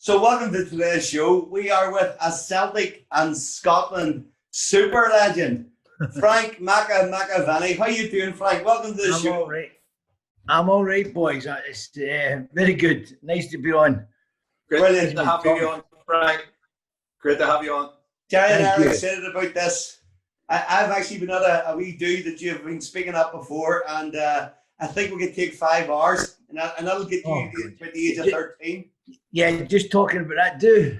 So welcome to today's show. We are with a Celtic and Scotland super legend, Frank McAvennie. How you doing, Frank? Welcome to the show. All right. I'm all right, boys. It's very good. Nice to be on. Great to have you on, Frank. Great to have you on. Jerry and I are excited about this. I've actually been at a wee do that you've been speaking at before, and I think we could take 5 hours, and that'll get you by the age of 13. Yeah, just talking about that do.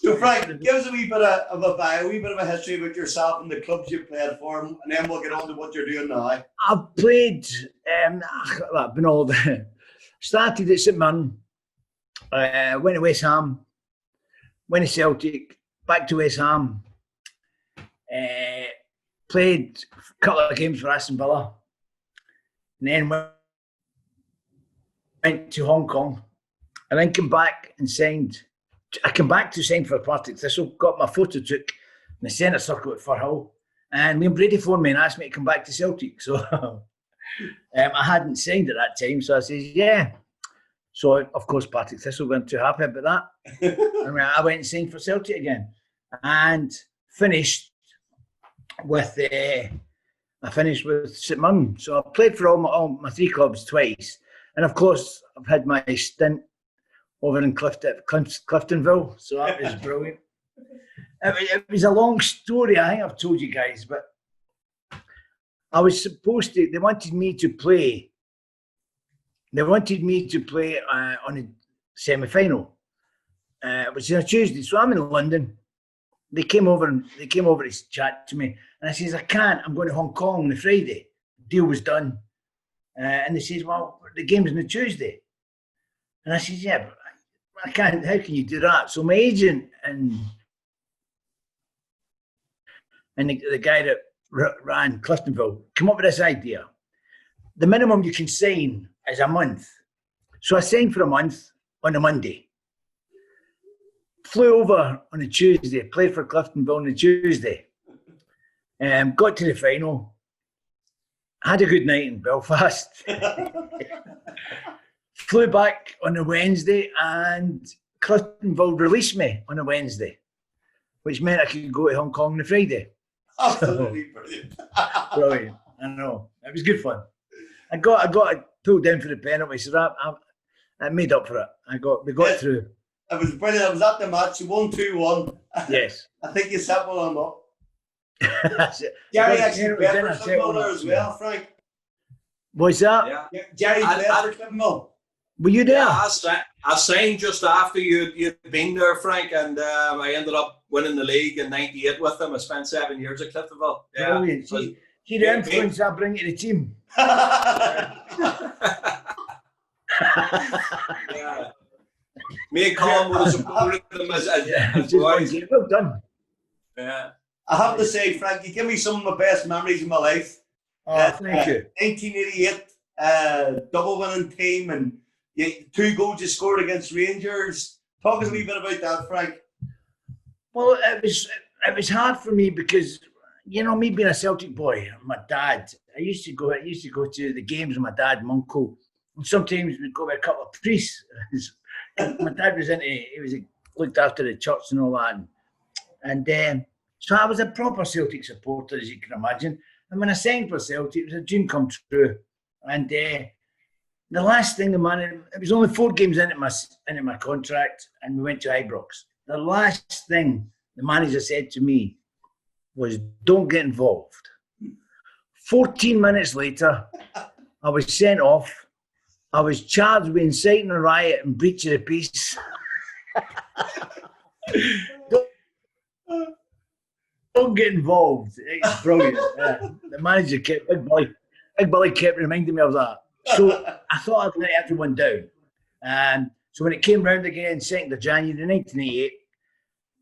So Frank, give us a wee bit of a bio, a wee bit of a history about yourself and the clubs you played for, and then we'll get on to what you're doing now. I've played, I've been all the, started at St Mirren, went to West Ham, went to Celtic, back to West Ham, played a couple of games for Aston Villa, and then went to Hong Kong, and then came back and signed. I came back to sign for Partick Thistle, got my photo took in the centre circle at Firhill, and Liam Brady phoned me and asked me to come back to Celtic. So I hadn't signed at that time, so I said, yeah. So, of course, Partick Thistle weren't too happy about that. I went and signed for Celtic again and finished with St Mirren. So I played for all my 3 clubs twice. And, of course, I've had my stint over in Cliftonville, so that was brilliant. It was a long story, I think I've told you guys, but I was supposed to, they wanted me to play on a semi-final, which is on a Tuesday, so I'm in London. They came over to chat to me, and I says, I can't, I'm going to Hong Kong on the Friday. The deal was done. And they says, well, the game's on the Tuesday. And I says, yeah, but I can't, how can you do that? So my agent and the guy that ran Cliftonville came up with this idea. The minimum you can sign is a month. So I signed for a month on a Monday. Flew over on a Tuesday, played for Cliftonville on a Tuesday. Got to the final. Had a good night in Belfast. Flew back on a Wednesday, and Cliftonville released me on a Wednesday, which meant I could go to Hong Kong on a Friday. Absolutely brilliant. Brilliant. I know. It was good fun. I got pulled down for the penalty, so I made up for it. We got through. It was brilliant. I was at the match. You won 2-1. Yes. I think you set one on up. That's it. Jerry actually played for Cliftonville as well, Frank. What's that? Yeah. Jerry played for Cliftonville. Were you there? Yeah, I signed just after you'd been there, Frank, and I ended up winning the league in '98 with them. I spent 7 years at Cliftonville. Yeah. Brilliant. See the influence I bring to the team. Yeah. Me and Colin would have supported them as boys. Well done. Yeah. I have to say, Frank, you give me some of my best memories of my life. Thank you. 1988, double winning team, and 2 goals you scored against Rangers. Talk us a wee bit about that, Frank. Well, it was hard for me because, you know, me being a Celtic boy, my dad, I used to go to the games with my dad and uncle, and sometimes we'd go with a couple of priests. My dad was looked after the church and all that, and so I was a proper Celtic supporter, as you can imagine. And when I signed for Celtic, it was a dream come true. And the last thing it was only 4 games into my contract, and we went to Ibrox. The last thing the manager said to me was, don't get involved. 14 minutes later, I was sent off. I was charged with inciting a riot and breach of the peace. Don't get involved. It's brilliant. The manager Big Billy kept reminding me of that. So I thought I'd let everyone down. So when it came round again, 2nd of January 1988,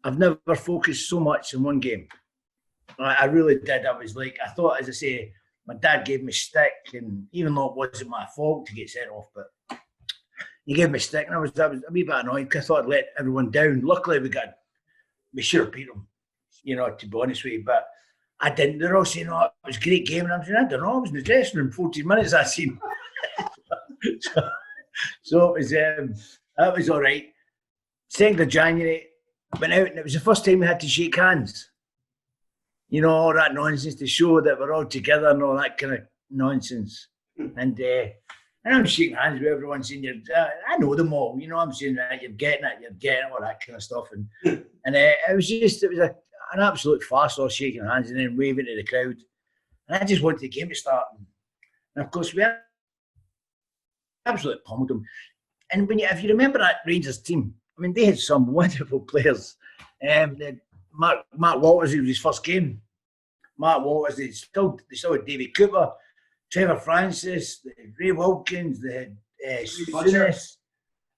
I've never focused so much on one game. I really did. I thought, as I say, my dad gave me stick, and even though it wasn't my fault to get sent off, but he gave me stick, and I was a wee bit annoyed because I thought I'd let everyone down. Luckily, we should have beat them, you know, to be honest with you, but I didn't. They're all saying, oh, it was a great game, and I'm saying, I don't know, I was in the dressing room 14 minutes, I seen. So that was all right. 2nd of January, went out, and it was the first time we had to shake hands. You know, all that nonsense to show that we're all together and all that kind of nonsense. And I'm shaking hands with everyone, saying, I know them all. You know, I'm saying, you're getting it, all that kind of stuff. And it was an absolute farce, all shaking hands and then waving to the crowd. And I just wanted the game to start. And of course, we absolutely pummeled them. And if you remember that Rangers team, I mean, they had some wonderful players. Mark Walters, it was his first game. Mark Walters, they still had David Cooper, Trevor Francis, Ray Wilkins, they had Souness,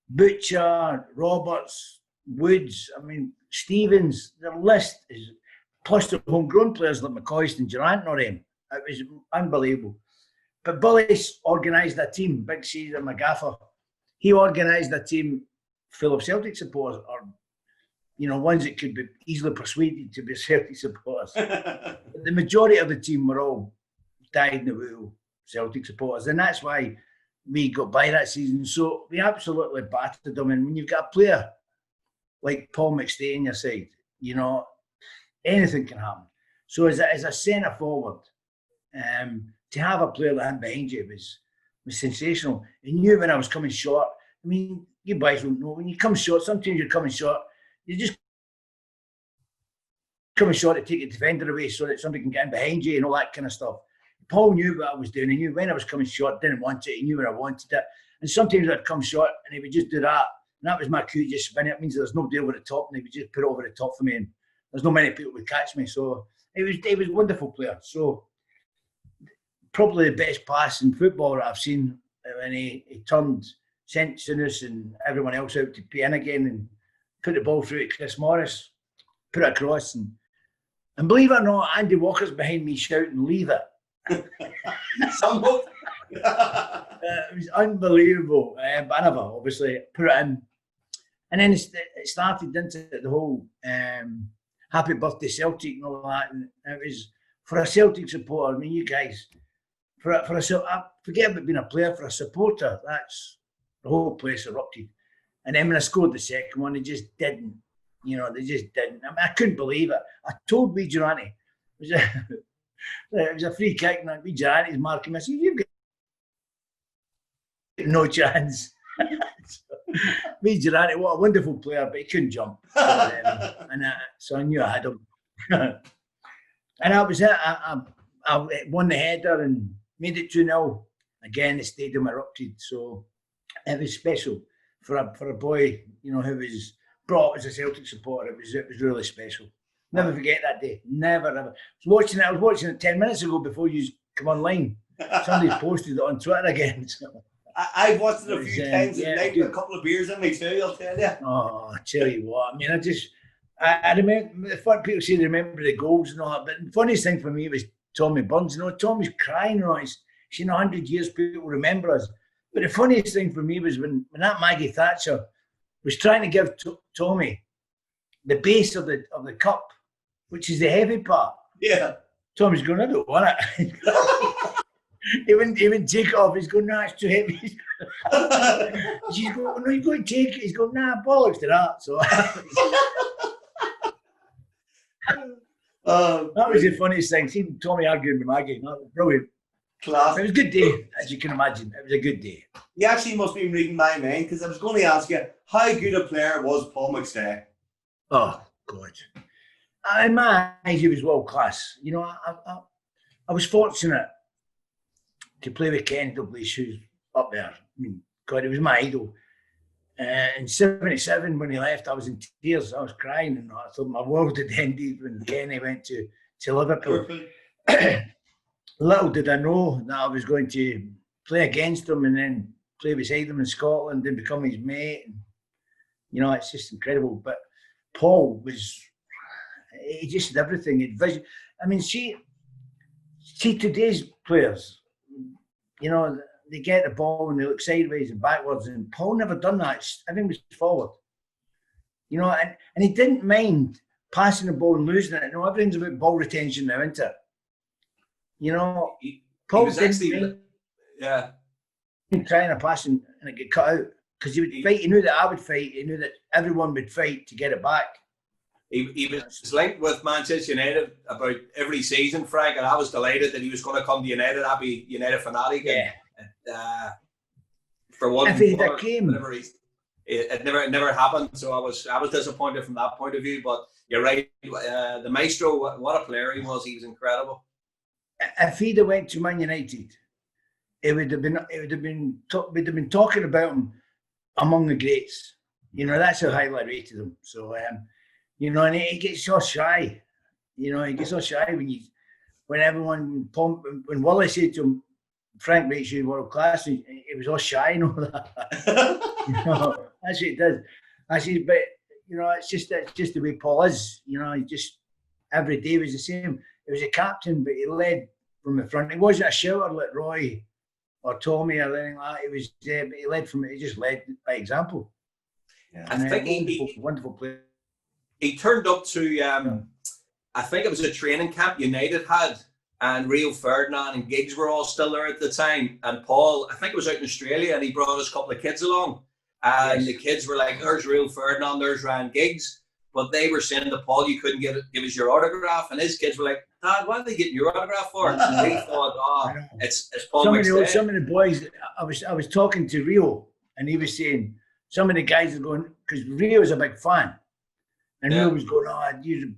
Butcher, Roberts, Woods, I mean, Stevens. The list is, plus the homegrown players like McCoist and Durant and all them. It was unbelievable. But Bullis organised a team, Big Caesar McGaffer. He organised a team full of Celtic supporters, or ones that could be easily persuaded to be Celtic supporters. The majority of the team were all dyed-in-the-wool Celtic supporters, and that's why we got by that season. So we absolutely battered them. And when you've got a player like Paul McStay on your side, anything can happen. So as a centre forward, to have a player like him behind you was sensational. He knew when I was coming short. I mean, you guys won't know, when you come short, sometimes you're coming short, you're just coming short to take the defender away so that somebody can get in behind you and all that kind of stuff. Paul knew what I was doing. He knew when I was coming short, didn't want it. He knew when I wanted it. And sometimes I'd come short and he would just do that. And that was my cue, just spin it. It means there's nobody over the top, and he would just put it over the top for me. And there's no many people would catch me. So he was a wonderful player. So probably the best pass in football that I've seen, when he turned Souness and everyone else out to play in again and put the ball through to Chris Morris, put it across. And believe it or not, Andy Walker's behind me shouting, "Leave it." It was unbelievable. But I never, obviously, put it in. And then it started into the whole happy birthday Celtic and all that. And it was, for a Celtic supporter, I mean, you guys, I forget about being a player, for a supporter, that's, the whole place erupted. And then when I scored the second one, they just didn't. They just didn't. I mean, I couldn't believe it. I told Wee Durante, it was a free kick, and Wee Durante's marking me. I said, "You've got no chance." Wee Durante, what a wonderful player, but he couldn't jump. So I knew I had him. And that was it. I won the header and made it 2-0. Again, the stadium erupted. So it was special for a boy, who was brought up as a Celtic supporter. It was really special. Never forget that day. Never, ever. I was watching it 10 minutes ago before you come online. Somebody's posted it on Twitter again. So. I've watched it a few times at night with a couple of beers in me too, I'll tell you. Oh, I tell you what. I mean, I remember, the fun people say they remember the goals and all that, but the funniest thing for me was Tommy Burns. Tommy's crying, he's seen 100 years, people remember us. But the funniest thing for me was when that Maggie Thatcher was trying to give Tommy the base of the cup, which is the heavy part. Yeah. Tommy's going, "I don't want it." He wouldn't take it off. He's going, "Nah, it's too heavy." She's going, "No, you're going to take it." He's going, "Nah, bollocks to that." So that was the funniest thing. Seeing Tommy arguing with Maggie, that was brilliant. Class. It was a good day, as you can imagine. It was a good day. You actually must be reading my mind, because I was going to ask you, how good a player was Paul McStay? Oh, God. In my eyes, he was world class. I was fortunate to play with Ken Dalglish, who's up there. I mean, God, he was my idol. In '77, when he left, I was in tears. I was crying, and I thought my world had ended when Kenny went to Liverpool. Little did I know that I was going to play against him and then play beside him in Scotland and become his mate. It's just incredible. But Paul he just had everything. He had vision. I mean, see today's players, they get the ball and they look sideways and backwards, and Paul never done that. Everything was forward. And he didn't mind passing the ball and losing it. Everything's about ball retention now, isn't it? Paul was actually, yeah. trying a pass and it get cut out because he would fight. He knew that I would fight. He knew that everyone would fight to get it back. He was linked with Manchester United about every season, Frank, and I was delighted that he was going to come to United. I'd be United fanatic. Yeah. And, for one, if he had came, it never happened. So I was disappointed from that point of view. But you're right, the maestro, what a player he was. He was incredible. If he'd have went to Man United, we'd have been talking about him among the greats. You know, that's how highly I rated him. So, you know, and he gets so shy. You know, he gets so shy when everyone when Wally said to him, Frank makes you world class, he was all shy and all that. You know, that's what it does. I said, but you know, it's just the way Paul is. You know, he just every day was the same. He was a captain, but he led from the front. He wasn't a shouter like Roy or Tommy or anything like that. He just led by example. Yeah. I think wonderful player. He turned up to, I think it was a training camp United had, and Rio Ferdinand and Giggs were all still there at the time. And Paul, I think it was out in Australia, and he brought us a couple of kids along. And the kids were like, there's Rio Ferdinand, there's Ryan Giggs. But they were saying to Paul, you couldn't give us your autograph. And his kids were like, Dad, what are they getting your autograph for? And they thought, it's Paul McStay. Some of the boys, I was talking to Rio, and he was saying, some of the guys are going, because Rio is a big fan. And Rio was going, you're the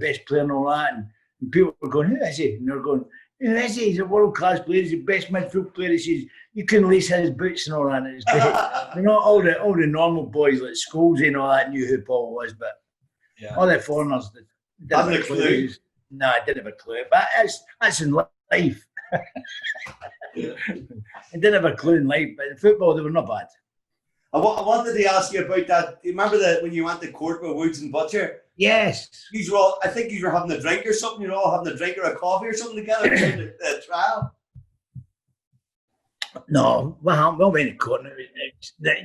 best player and all that. And people were going, who is he? And they're going, who is he? He's a world-class player. He's the best midfield player. He says, you couldn't lace his boots and all that. And it's great. You know, all the normal boys like Scholes and all that knew who Paul was, but all the foreigners didn't have a clue. No, I didn't have a clue. But that's in life. I didn't have a clue in life, but in football, they were not bad. I wanted to ask you about that. Do you remember that when you went to court with Woods and Butcher? Yes. I think you were having a drink or something. You're all having a drink or a coffee or something together at the trial. No, well, we went to court.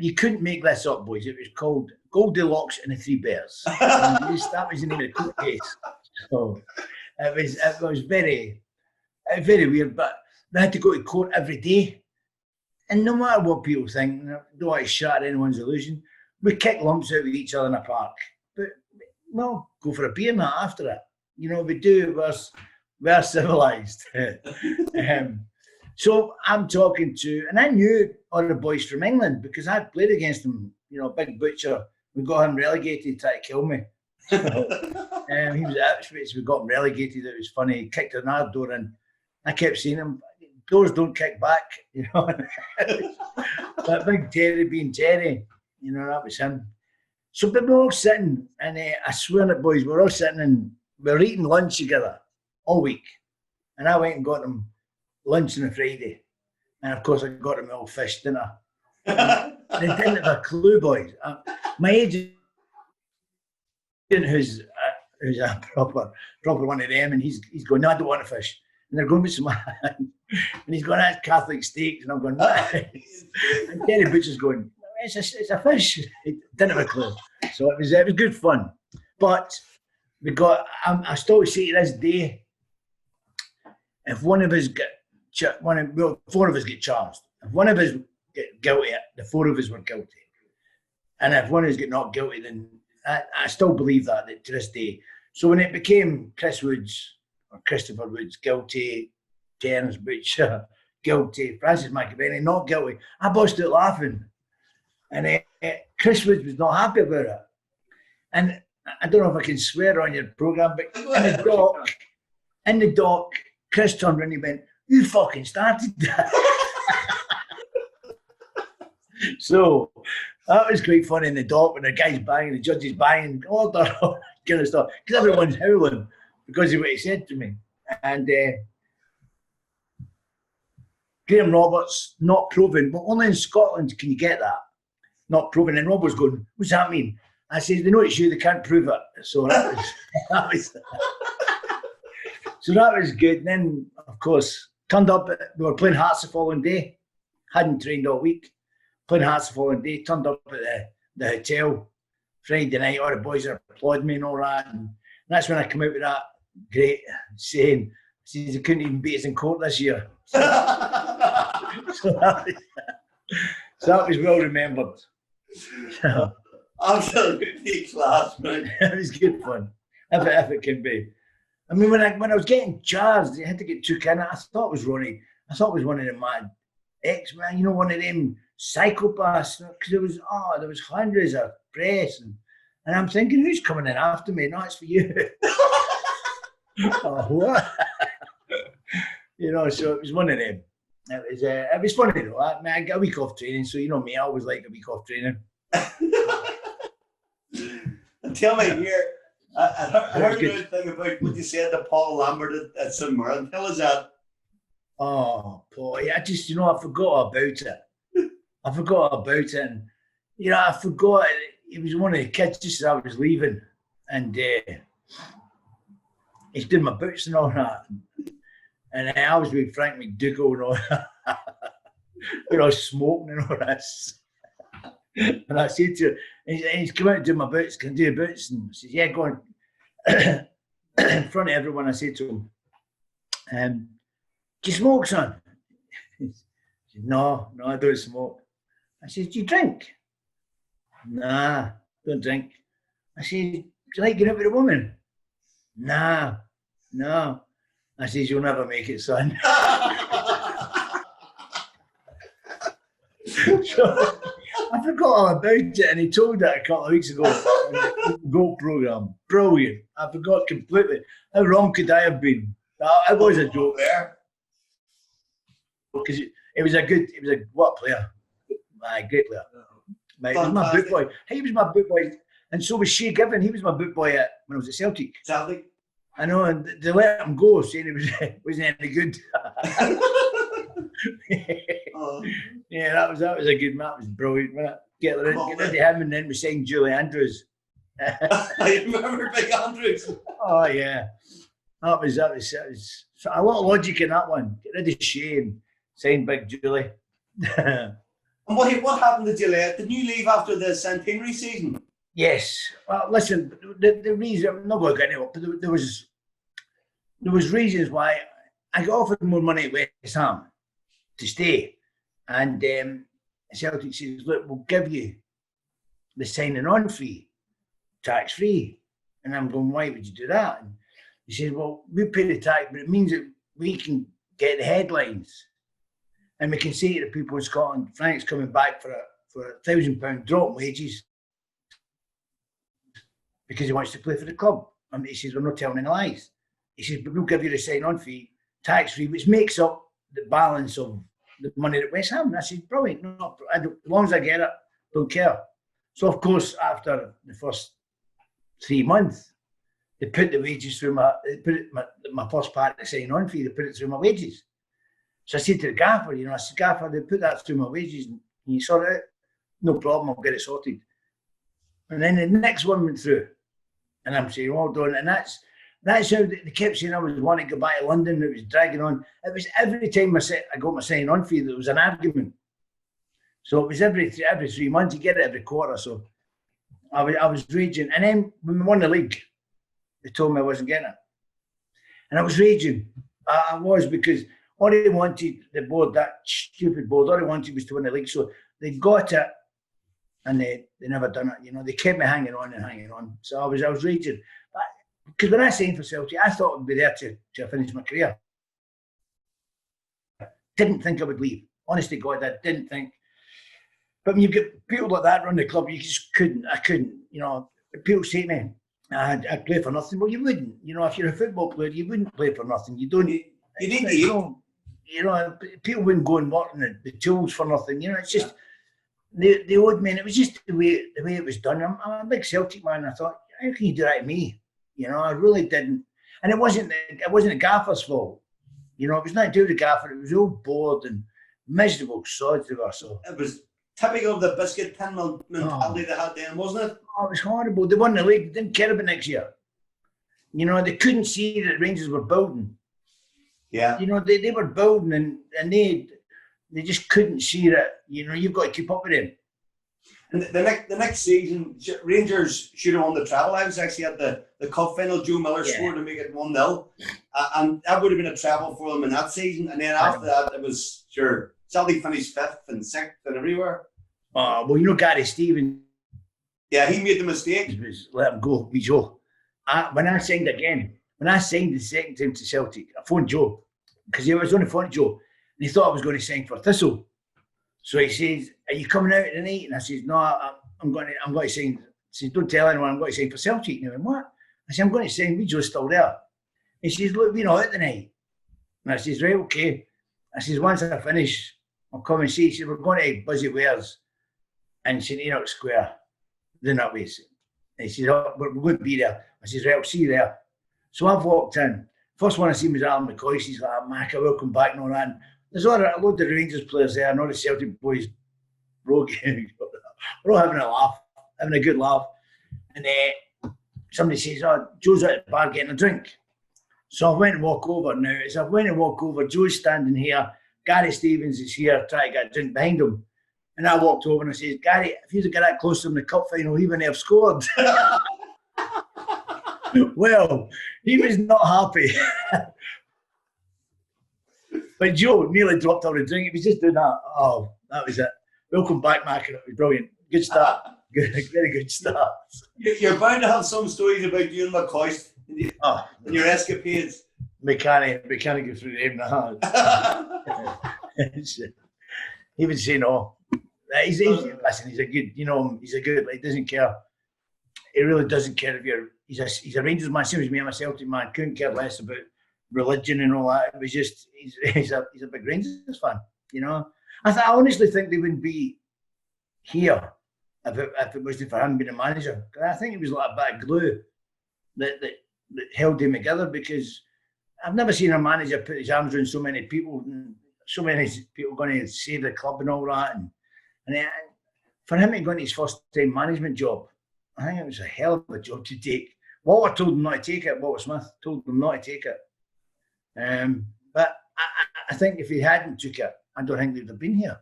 You couldn't make this up, boys. It was called Goldilocks and the Three Bears. That was the name of the court case. So it was very, very weird. But we had to go to court every day. And no matter what people think, I don't want to shatter anyone's illusion, we kick lumps out of each other in a park. But we'll go for a beer night after it. You know, we do, we're civilised. So I'm talking to, and I knew all the boys from England because I'd played against them, you know, Big Butcher. We got him relegated, tried to kill me. He was at Ipswich, we got him relegated. It was funny. He kicked another door in. I kept seeing him. Doors don't kick back, you know. That big Terry being Terry, you know, that was him. So we were all sitting, and I swear it, boys, we're all sitting and we're eating lunch together all week. And I went and got them lunch on a Friday. And of course, I got them all fish dinner. They didn't have a clue, boys. My agent, who's a proper one of them, and he's going, no, I don't want a fish. And they're going with some and he's going, that's Catholic steaks. And I'm going, what? And Terry Butcher's going, it's a fish. He didn't have a clue. So it was good fun. But we got, I still say to this day, if one of us four of us get charged. If one of us get guilty, the four of us were guilty. And if one of us get not guilty, then I still believe that to this day. So when it became Chris Woods, or Christopher Woods, guilty, Terence Butcher, guilty, Francis McAvennie, not guilty, I burst out laughing. And Chris Woods was not happy about it. And I don't know if I can swear on your programme, but in the dock, Chris turned around and he went, you fucking started that. So that was quite funny in the dock when the guy's banging, the judge is banging, all that kind of stuff, because everyone's howling because of what he said to me. And Graham Roberts, not proven, but only in Scotland can you get that. Not proven. And Rob was going, what's that mean? I said, they know it's you, they can't prove it. So that was so that was good. And then, of course, turned up, we were playing Hearts the following day. Hadn't trained all week. Playing Hearts the following day, turned up at the hotel Friday night, all the boys are applauding me and all that. And that's when I come out with that great saying, they couldn't even beat us in court this year. So, So that was well remembered. So, Absolutely class, man. it was good fun, if it can be. I mean, when I was getting charged, they had to get took in. I thought it was Ronnie. I thought it was one of them mad X-Men, you know, one of them psychopaths. Because there was hundreds of press, and I'm thinking, who's coming in after me? No, it's for you. Oh, what? You know, so it was one of them. It was funny though. I mean, I got a week off training, so you know me, I always like a week off training. And tell me here, I heard a good thing about what you said to Paul Lambert at St. Mirren. Tell us that. Oh, Paul, I just, I forgot about it. And, I forgot, he was one of the kids just as I was leaving. And he's doing my boots and all that. And I was with Frank McDougall and all that. Smoking and all this. And I said to him, he's come out and do my boots, can I do your boots? And he says, yeah, go on. In front of everyone, I said to him, do you smoke, son? He said, no, I don't smoke. I said, do you drink? Nah, don't drink. I said, do you like getting out with a woman? Nah, no. I said, you'll never make it, son. So, I forgot all about it, and he told that a couple of weeks ago on the Go programme. Brilliant. I forgot completely. How wrong could I have been? It was a joke there. Because it was what player? Great player. Mate, he was my boot boy. He was my boot boy, and so was Shea Given. He was my boot boy when I was at Celtic. Celtic. I know, and they let him go, saying he wasn't any good. Yeah, that was a good match. That was brilliant. Get rid of him, and then we signed Julie Andrews. I remember Big Andrews. Oh yeah, that was a lot of logic in that one. Get rid of Shea and sign Big Julie. And what happened to Julie? Didn't you leave after the centenary season? Yes. Well, listen, the reason, I'm not going to get into it, but there was reasons why I got offered more money at West Ham to stay. And Celtic says, look, we'll give you the signing on fee, tax free. And I'm going, why would you do that? And he says, well, we pay the tax, but it means that we can get the headlines. And we can say to the people in Scotland, Frank's coming back for a £1,000 drop in wages because he wants to play for the club. And he says, we're not telling any lies. He says, but we'll give you the sign-on fee, tax-free, which makes up the balance of the money at West Ham. And I said, brilliant. As long as I get it, don't care. So, of course, after the first 3 months, they put the wages through my first part of the sign-on fee, they put it through my wages. So I said to the gaffer, Gaffer, they put that through my wages and you sort it out. No problem, I'll get it sorted. And then the next one went through. And I'm saying, well done. And that's how they kept saying I was wanting to go back to London. It was dragging on. It was every time I got my sign-on fee, there was an argument. So it was every 3 months, you get it every quarter. So I was raging. And then when we won the league, they told me I wasn't getting it. And I was raging. I was, because all they wanted, the board, that stupid board, all they wanted was to win the league. So they got it, and they never done it. They kept me hanging on. So I was raging. Because when I signed for Celtic, I thought I'd be there to finish my career. Didn't think I would leave. Honest to God, I didn't think. But when you get people like that run the club, you just couldn't. I couldn't. People say to me, I'd play for nothing. Well, you wouldn't. If you're a football player, you wouldn't play for nothing. You don't. You need to eat. People wouldn't go and work in the tools for nothing. It's just the old men. It was just the way it was done. I'm a big Celtic man. I thought, how can you do that to me? I really didn't. And it wasn't the gaffer's fault. It was not due to the gaffer. It was all bored and miserable sods they were. So it was typical of the biscuit tin mentality they had then, wasn't it? Oh, it was horrible. They won the league. They didn't care about next year. They couldn't see that Rangers were building. Yeah. They were building and they just couldn't see that, you've got to keep up with them. And the next season, Rangers should have won the treble. I was actually at the cup final. Joe Miller scored to make it 1-0, and that would have been a treble for them in that season. And then after that, it was Celtic finished 5th and 6th and everywhere. Well, you know Gary Stevens. Yeah, he made the mistake. Let him go, be Joe. When I signed the second time to Celtic, I phoned Joe because he was on the phone to Joe, and he thought I was going to sign for Thistle. So he says, "Are you coming out tonight?" And I says, "No, I'm going to sign." He says, "Don't tell anyone I'm going to sign for Celtic." And I went, "What?" I said, "I'm going to sign. We Joe's still there." He says, "Look, we're not out tonight." And I says, "Right, okay." I says, "Once I finish, I'll come and see." He said, "We're going to Busy Wares in St Enoch Square, down that way." And he says, "Oh, we're going to be there." I says, "Right, I'll see you there." So I've walked in. First one I seen was Alan McCoy. He's like, "Mac, welcome back," and all that. And there's a load of Rangers players there, and all the Celtic boys broke. We're all having a laugh, having a good laugh. And somebody says, "Oh, Joe's at the bar getting a drink." So I went and walk over now. As I went and walk over, Joe's standing here. Gary Stevens is here trying to get a drink behind him. And I walked over and I said, "Gary, if you'd got that close to him in the cup final, he wouldn't have scored." Well, he was not happy. But Joe nearly dropped out of the drink. He was just doing that. Oh, that was it. Welcome back, Mac. It was brilliant. Good start. Very good start. You're bound to have some stories about you and McCoy and your escapades. McAvennie go through the name now. He would say no. Listen, he's a good, he's a good, he doesn't care. He really doesn't care if he's a Rangers man, same as me, I'm a Celtic man, couldn't care less about religion and all that. It was just, he's a big Rangers fan, I honestly think they wouldn't be here if it wasn't for him being a manager. I think it was like a bit of glue that held him together, because I've never seen a manager put his arms around so many people, and so many people going to save the club and all that. And for him to go into his first time management job, I think it was a hell of a job to take. Walter told him not to take it. Walter Smith told him not to take it. But I think if he hadn't took it, I don't think they'd have been here.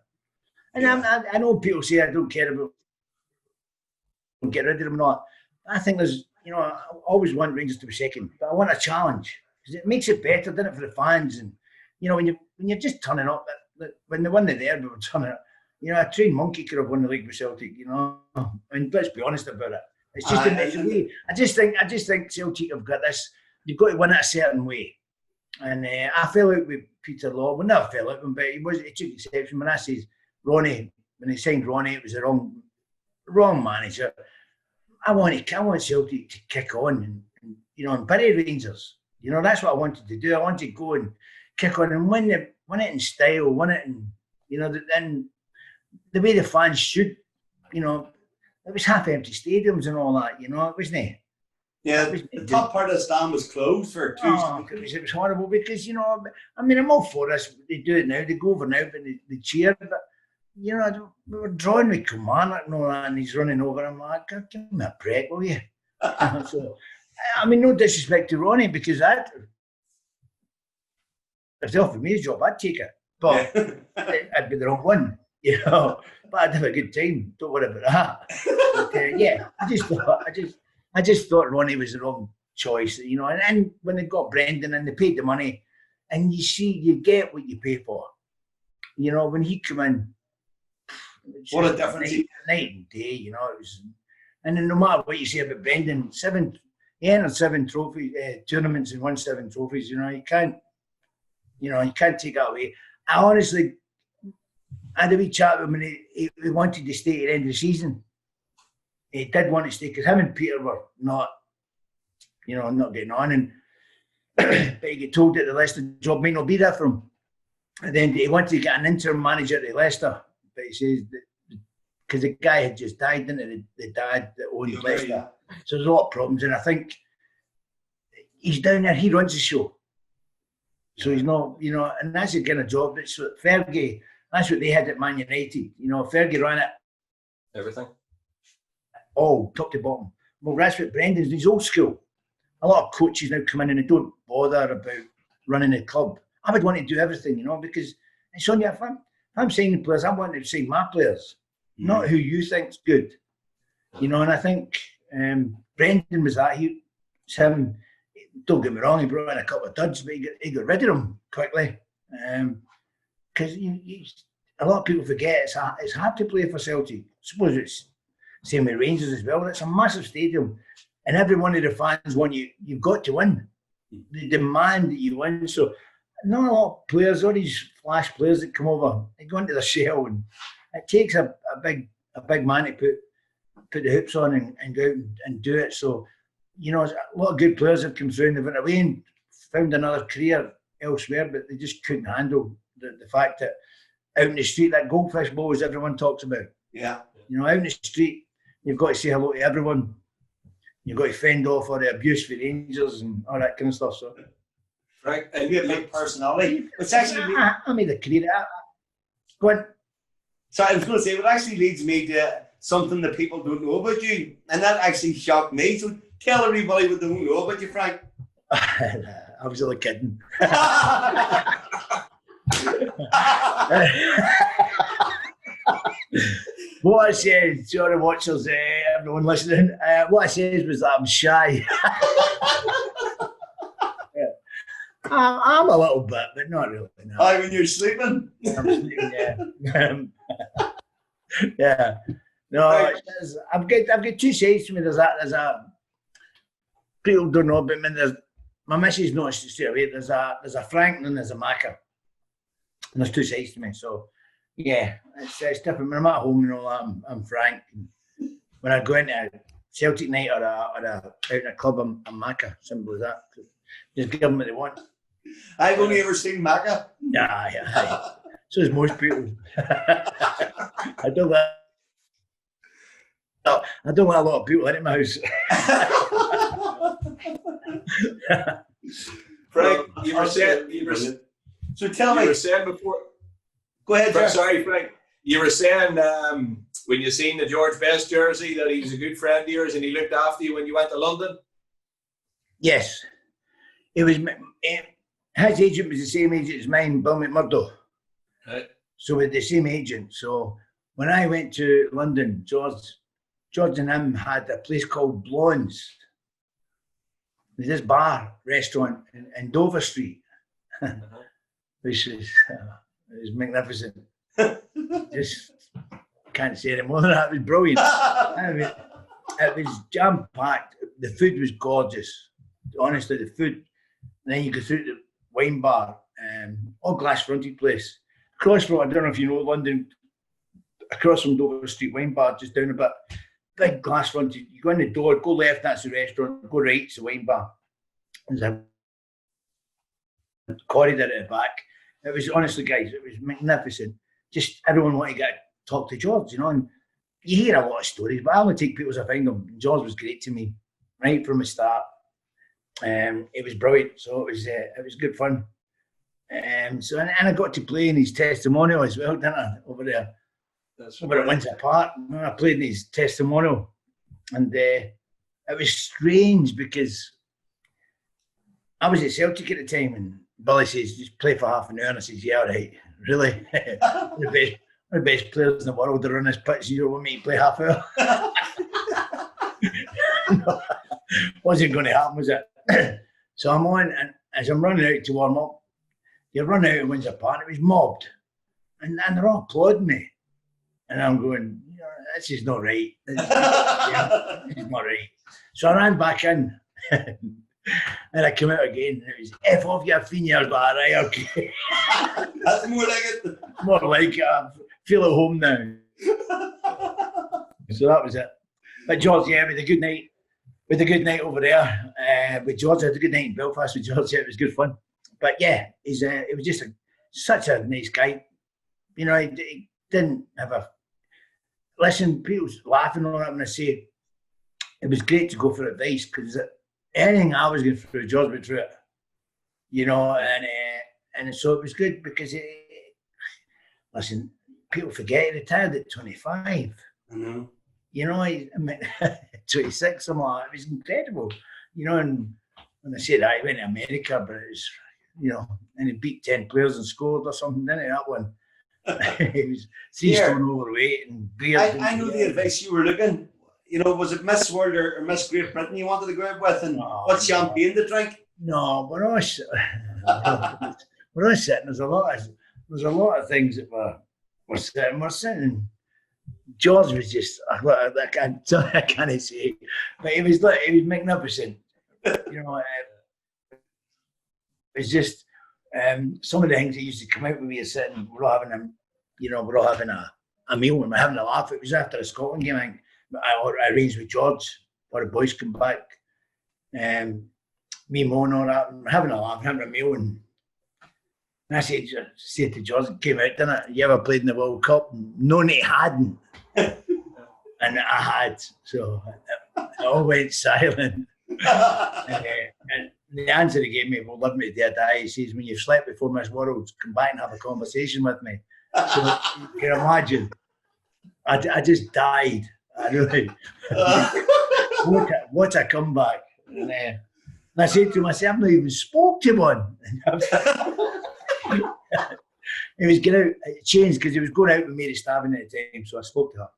And I know people say I don't care about get rid of them or not. I think there's, I always want Rangers to be second, but I want a challenge, because it makes it better, doesn't it, for the fans? And when you're just turning up, when they won the derby, we were turning up. A trained monkey could have won the league with Celtic. And let's be honest about it. It's just a way. I just think Celtic have got this. You've got to win it a certain way. And I fell out with Peter Law. Well, never fell out with him, but he took exception when I said Ronnie, when he signed Ronnie, it was the wrong manager. I want Celtic to kick on and bury Rangers. That's what I wanted to do. I wanted to go and kick on and win it in style, win it and the way the fans should. It was half-empty stadiums and all that, wasn't it? Yeah, the top part of the stand was closed for 2 seconds. It was horrible because, I'm all for this. They do it now. They go over now, but they cheer. But, we were drawing with Kilmarnock and all that, and he's running over. I'm like, give me a break, will you? So, no disrespect to Ronnie, because if they offered me a job, I'd take it. But I'd be the wrong one, But I'd have a good time. Don't worry about that. But, I just thought Ronnie was the wrong choice, And when they got Brendan and they paid the money, and you get what you pay for. When he came in, what a difference! Night and day, it was. And then no matter what you say about Brendan, he entered 7 trophies, tournaments, and won 7 trophies. You can't take that away. I honestly had a wee chat with him, and he wanted to stay at the end of the season. He did want to stay because him and Peter were not getting on, and but he got told that the Leicester job might not be there for him. And then he wanted to get an interim manager at Leicester, but he says because the guy had just died, didn't he? The dad that owned Leicester. Yeah. So there's a lot of problems, and I think he's down there. He runs the show, so he's not, and that's the kind of job that's what Fergie. That's what they had at Man United. Fergie ran it. Everything. Oh, top to bottom. Well, that's what Brendan's. He's old school. A lot of coaches now come in and they don't bother about running a club. I would want to do everything, because it's on you. If I'm signing players, I want to sign my players. not who you think's good. You know, and I think Brendan was that. It's him. Don't get me wrong, he brought in a couple of duds, but he got rid of them quickly. Because a lot of people forget it's hard to play for Celtic. I suppose it's the same with Rangers as well. It's a massive stadium, and every one of the fans want you've got to win. They demand that you win. So not a lot of players, all these flash players that come over, they go into their shell, and it takes a big man to put the hoops on and go out and do it. So, you know, a lot of good players have come through and they went away and found another career elsewhere, but they just couldn't handle the fact that out in the street, that goldfish bowl, as everyone talks about. Yeah. You know, out in the street, you've got to say hello to everyone. You've got to fend off all the abuse for Rangers and all that kind of stuff. So, Right, And you have a big personality. Which actually, I made a career. Go on. so I was going to say, what actually leads me to something that people don't know about you, and that actually shocked me. So tell everybody what they don't know about you, Frank. I was only kidding. What I said, sorry watchers, everyone listening, what I said was that I'm shy. I'm a little bit, but not really. No. Aye, when you're sleeping. I'm sleeping, yeah. Yeah. No, I've got two sides to me. There's a people don't know about me. My missus knows straight away. There's a Frank and then there's a Macca. And there's two sides to me. So yeah, it's different. When I'm at home and all that, I'm Frank. And when I go into a Celtic night or out in a club, I'm Macca. Simple as that. Just give them what they want. I've only ever seen Macca. Yeah. So is most people. I don't let a lot of people into my house. Frank, you were saying. So tell me. You were saying before. Go ahead, Frank, Jeff. sorry, Frank. You were saying when you seen the George Best jersey that he was a good friend of yours and he looked after you when you went to London. Yes, it was. His agent was the same agent as mine, Bill McMurdo. Right. So with the same agent. So when I went to London, George and him had a place called Blondes. There's this bar restaurant in Dover Street, which is magnificent. Just can't say any more than that. It was brilliant. I mean, it was jam packed. The food was gorgeous. Honestly, the food. And then you go through the wine bar, all glass fronted place. Across from, I don't know if you know London, across from Dover Street wine bar, just down a bit, big glass fronted. You go in the door, go left, that's the restaurant, go right, it's the wine bar. There's a corridor at the back. It was, honestly, guys, it was magnificent. Just everyone wanted to talk to George, you know, and you hear a lot of stories, but I only take people as I find them. George was great to me, right from the start. It was brilliant, so it was good fun. So and I got to play in his testimonial as well, didn't I? Over there, over at Windsor Park. I played in his testimonial, and it was strange because I was at Celtic at the time, and Billy says, "Just play for half an hour." And I says, "Yeah, all right." Really, one of the best players in the world to run this pitch. You don't want me to play half hour? No, wasn't going to happen, was it? So I'm on, and as I'm running out to warm up, you run out of Windsor Park, it was mobbed. And they're all applauding me. And I'm going, this is not right. This is not right. So I ran back in. And I came out again. And it was, F off your fingers, lad. Right, okay. That's more like it. More like it. I feel at home now. So that was it. But George, yeah, with a good night. With a good night over there, with George, I had a good night in Belfast with George. Yeah, it was good fun. But yeah, it was just such a nice guy. You know, he didn't have a listen. People laughing on it when I say it was great to go for advice because anything I was going through, George went through it. You know, and so it was good because listen, people forget he retired at 25. I know. You know, 26, something like that. It was incredible. You know, and when I say that, he went to America, but it was, you know, and he beat 10 players and scored or something, didn't he, that one? He was 3 stone overweight and beard. I know the advice you were looking. You know, was it Miss World or Miss Great Britain you wanted to go out with, and what champagne to drink? No, we're all sitting. There's a lot of things that we're sitting. We're sitting. George was just, I can't say, but he was magnificent. You know, it's just some of the things that used to come out when we were sitting. We're all having a meal and we're having a laugh. It was after a Scotland game. I arranged with George for the boys come back. Me, Mo, and all that. We're having a laugh, having a meal, and I said to George, it came out, didn't it? You ever played in the World Cup? No, he hadn't. And I had, so I all went silent. And the answer he gave me, will love me to dear die. He says, when you've slept before Miss World, come back and have a conversation with me. So you can imagine, I just died. I really, what a comeback. And I said to him, I've not even spoke to one. He was going out, it changed because he was going out with Mary Stabbing at the time, so I spoke to her.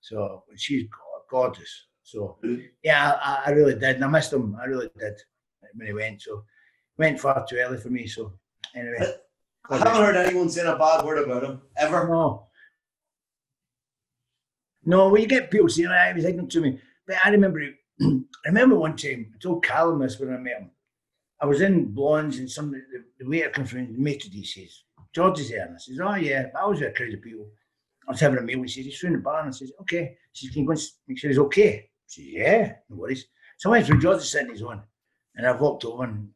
So she's gorgeous. So yeah, I really did. And I missed him. I really did when he went. So went far too early for me. So anyway. I haven't heard anyone say a bad word about him, ever. No, well, you get people saying, he was ignorant to me. But I remember one time, I told Callum this when I met him. I was in Blondes and the waiter comes from the maitre d' says, George is there. And I says, oh yeah, I was with a crowd of people. I was having a meal. He says, he's through the bar. And I says, okay. He says, can you go and make sure he's okay? I says, yeah, no worries. So I went through, George is sitting his own. And I walked over and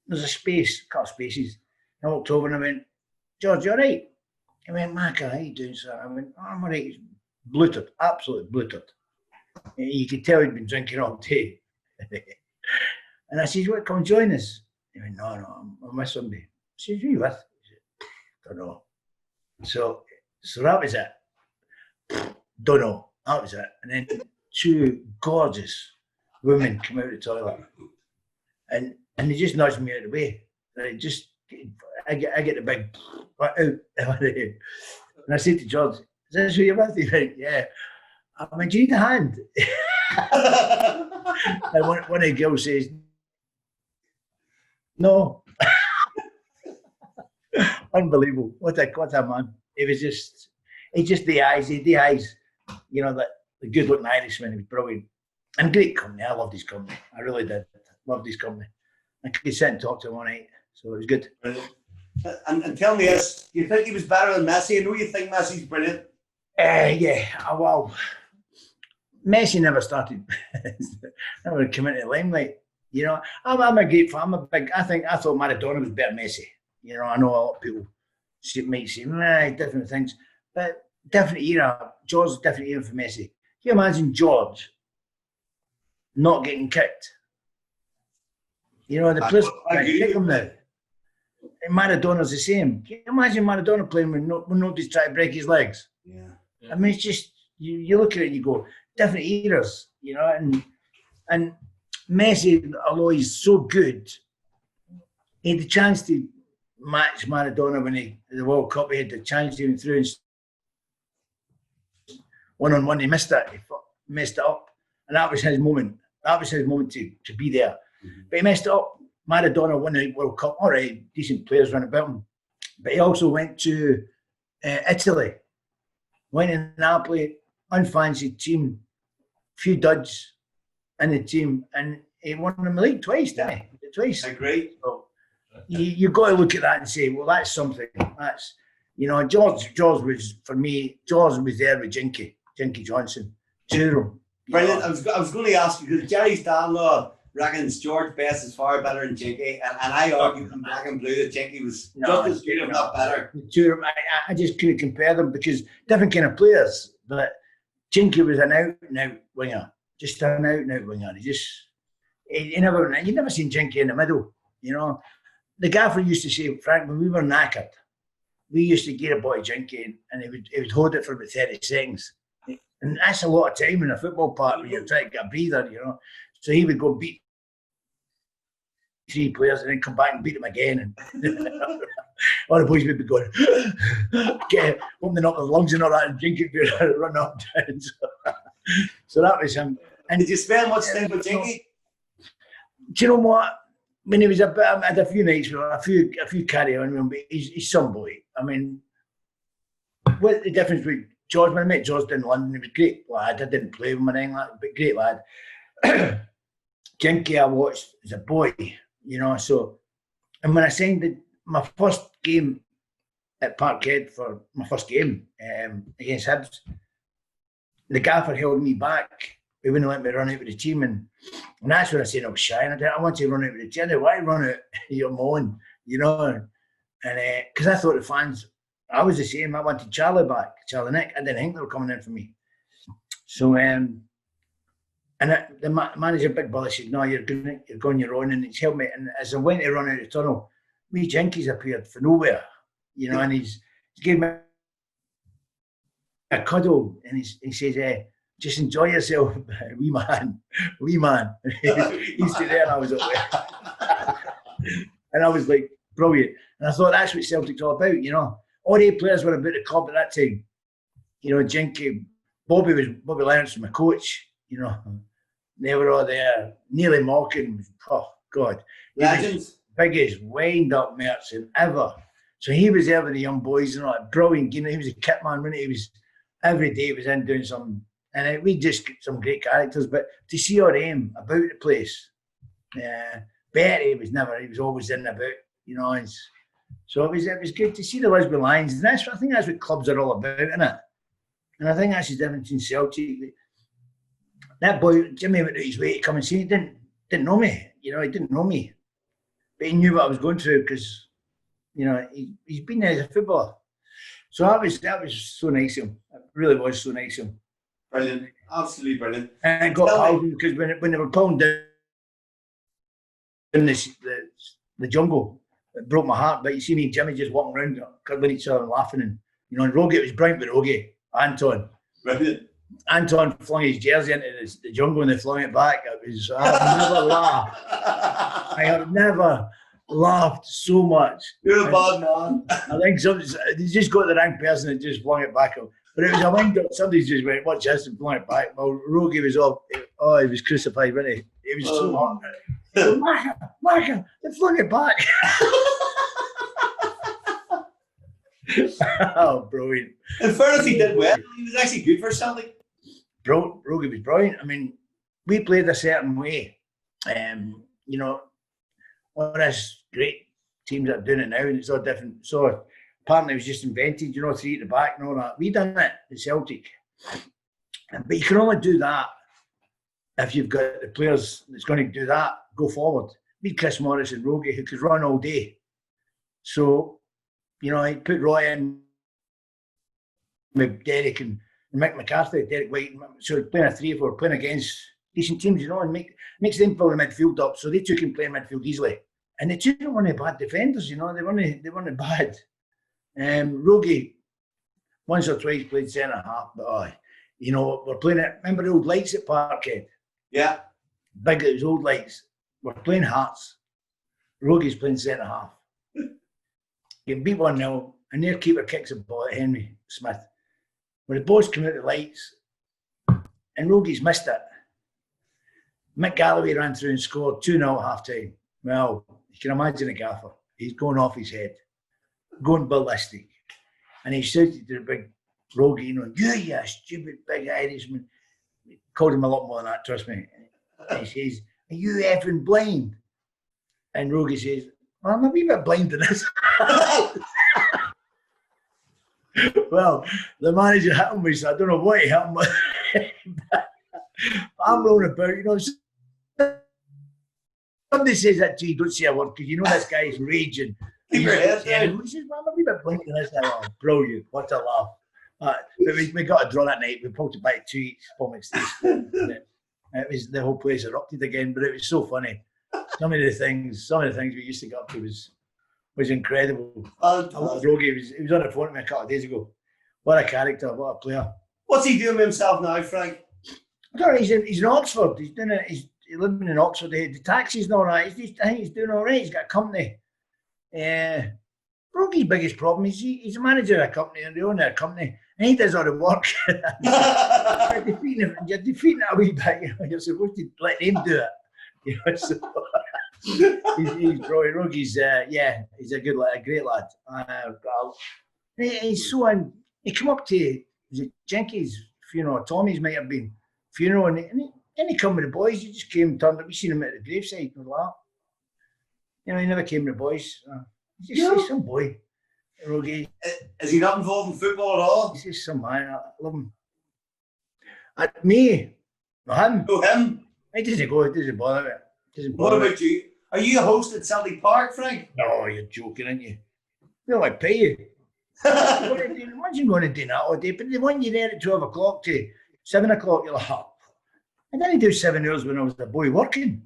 there's a couple of spaces. I walked over and I went, George, you all right? He went, Mac, how you doing, sir? I went, oh, I'm all right. He's bluttered, absolutely bluttered. You could tell he'd been drinking all day. And I said, what, come and join us? He went, no, I'm with somebody. I said, who are you with? He said, don't know. So that was it. Don't know. That was it. And then 2 gorgeous women come out of the toilet. And they just nudged me out of the way. I get the big out. And I said to George, is this who you're with? He went, yeah. I went, do you need a hand? And one of the girls says, no. Unbelievable. What a man. It was just the eyes, you know, that the good looking Irishman. He was brilliant. And great company. I loved his company. I really did. Loved his company. I could sit and talk to him all night. So it was good. And tell me this, do you think he was better than Messi? I know you think Messi's brilliant. Yeah, well, Messi never started. Never come into the limelight. You know, I'm a great fan. I thought Maradona was better than Messi. You know, I know a lot of people might say, different things. But different era. George's different era for Messi. Can you imagine George not getting kicked? You know, the players kick him now. And Maradona's the same. Can you imagine Maradona playing when nobody's trying to break his legs? Yeah. I mean, it's just, you look at it and you go, different eras, you know, and Messi, although he's so good, he had the chance to match Maradona when the World Cup, he had the chance to even through and one-on-one, he missed it. He messed it up. And that was his moment. That was his moment to be there. Mm-hmm. But he messed it up. Maradona won the World Cup. All right, decent players run about him. But he also went to Italy. Went in Napoli, unfancied team, few duds in the team, and he won the league twice, didn't he? Twice. Agree. So you've got to look at that and say, well, that's something. That's, you know, George was, for me, George was there with Jinky Johnson. Two of them. Brilliant. I was going to ask you, because Jerry Stanlaw reckons George Best is far better than Jinky, and I argue from Black and Blue that Jinky was just as good, if not better. The two of them, I just couldn't compare them because different kind of players. But Jinky was an out-and-out winger, just an out-and-out winger. You never seen Jinky in the middle. You know, the gaffer used to say, Frank, when we were knackered, we used to get a boy Jinky, and he would hold it for about 30 seconds. And that's a lot of time in a football park when you're trying to get a breather, you know. So he would go beat 3 players and then come back and beat them again. And all the boys would be going, opening up their lungs and all that and drinking beer and running up and down. So that was him. And did you spend much time with Jinky? Do you know what? When he was a bit, I had a few nights with him, a few carry on with him, but he's some boy. I mean, what the difference with George, when I met George in London, he was a great lad. I didn't play with him or anything like that, but great lad. Jinky I watched as a boy, you know, so, and when I signed my first game at Parkhead for my first game against Hibs, the gaffer held me back. He wouldn't let me run out with the team, and that's when I said I was shy. And I want to run out with the team. Why run out your own, you know? And because I thought the fans, I was the same. I wanted Charlie back, Charlie Nick. I didn't think they were coming in for me. So, the manager, Big Bully, said, "No, you're going your own," and it's helped me. And as I went to run out the tunnel, me Jinky's appeared for nowhere, you know, and he's gave me a cuddle, and he says, "Just enjoy yourself, wee man." He stood there and I was up there. And I was like, brilliant. And I thought that's what Celtic's all about, you know. All the players were about the club at that time. You know, Jinky, Bobby Leonard's my coach, you know. They were all there, nearly mocking. Oh, God. Legends. Biggest wind-up merchant ever. So he was there with the young boys and all that. Brilliant. You know, he was a kit man, wasn't he? He was, every day he was in doing something. And we just get some great characters. But to see our aim about the place, Betty he was always in about, you know. So it was good to see the Lisbon Lions. And I think that's what clubs are all about, isn't it? And I think that's the difference in Celtic. That boy, Jimmy, went out his way to come and see me. He didn't know me. You know, he didn't know me. But he knew what I was going through because, you know, he's been there as a footballer. So that was so nice of him. It really was so nice of him. Brilliant. Absolutely brilliant. And it got pals because when they were pulling down the jungle, it broke my heart. But you see me and Jimmy just walking around, cuddling each other and laughing. And, you know, and Rogie, it was brilliant with Rogie, Anton. Brilliant. Anton flung his jersey into the jungle and they flung it back. I never laughed. I have never laughed so much. You're a bad man. I think they just got the wrong person and just flung it back. But it was a wind up. Somebody just went, "Watch this," and flung it back. Well, Rogie was he was crucified, wasn't he? It was so hot. Micah, they flung it back. Oh, brilliant. In fairness, he did well. He was actually good for Celtic. Rogie was brilliant. I mean, we played a certain way. You know, all these great teams that are doing it now, and it's all different. So apparently it was just invented, you know, 3 at the back and all that. We done it at Celtic. But you can only do that if you've got the players that's going to do that, go forward. We had Chris Morris and Rogie who could run all day. So, you know, he put Roy in with Derek and Mick McCarthy, Derek White. So playing a 3-4, playing against decent teams, you know, and makes them pull the midfield up. So they took him playing midfield easily. And they took one of the bad defenders, you know, they weren't bad. Rogie once or twice played centre half, but you know, we're playing it. Remember the old lights at Parkhead? Yeah. Big those old lights. We're playing Hearts. Rogie's playing centre half. Getting beat 1-0, and their keeper kicks a ball at Henry Smith. When the balls come out the lights, and Rogie's missed it. Mick Galloway ran through and scored 2-0 at half time. Well, you can imagine the gaffer. He's going off his head, going ballistic. And he shouted to the big Rogie, you know, you stupid big Irishman. He called him a lot more than that, trust me. And he says, "Are you effing blind?" And Rogie says, "Well, I'm a wee bit blind to this." Well, the manager hit him with, so I don't know what he hit him with. I'm rolling about, you know. Somebody says that to you, don't say a word, because you know this guy is raging. Keep your head down. He says, "Well, I'm a wee bit blind to this." Oh, brilliant. What a laugh. But we got a draw that night. We pulled it back 2 each. It was, the whole place erupted again, but it was so funny. Some of the things we used to get up to was incredible. I love Rogie. He was on the phone to me a couple of days ago. What a character, what a player. What's he doing with himself now, Frank? I don't know, he's in Oxford. He's doing it. living in Oxford. The taxi's not all right. I think he's doing all right. He's got a company. Roggie's biggest problem is he's a manager of a company and the owner of a company, and he does all the work. You're defeating it a wee bit. You're supposed to let him do it. So he's brilliant. Roggie's, he's a great lad. He's so on. He came up to, was it Jenky's funeral, Tommy's might have been funeral, and he come with the boys. He just came, turned up. We seen him at the graveside and all that. He never came with the boys. He's just some boy. Rogie. Is he not involved in football at all? He's just some man. I love him. Me, him. Oh, him. He doesn't go. It doesn't bother me. What about you? Are you a host at Celtic Park, Frank? No, you're joking, aren't you? They don't pay you. Imagine going to do that all day, but they want you there at 12 o'clock to 7 o'clock. You're like, oh, I didn't do 7 hours when I was a boy working.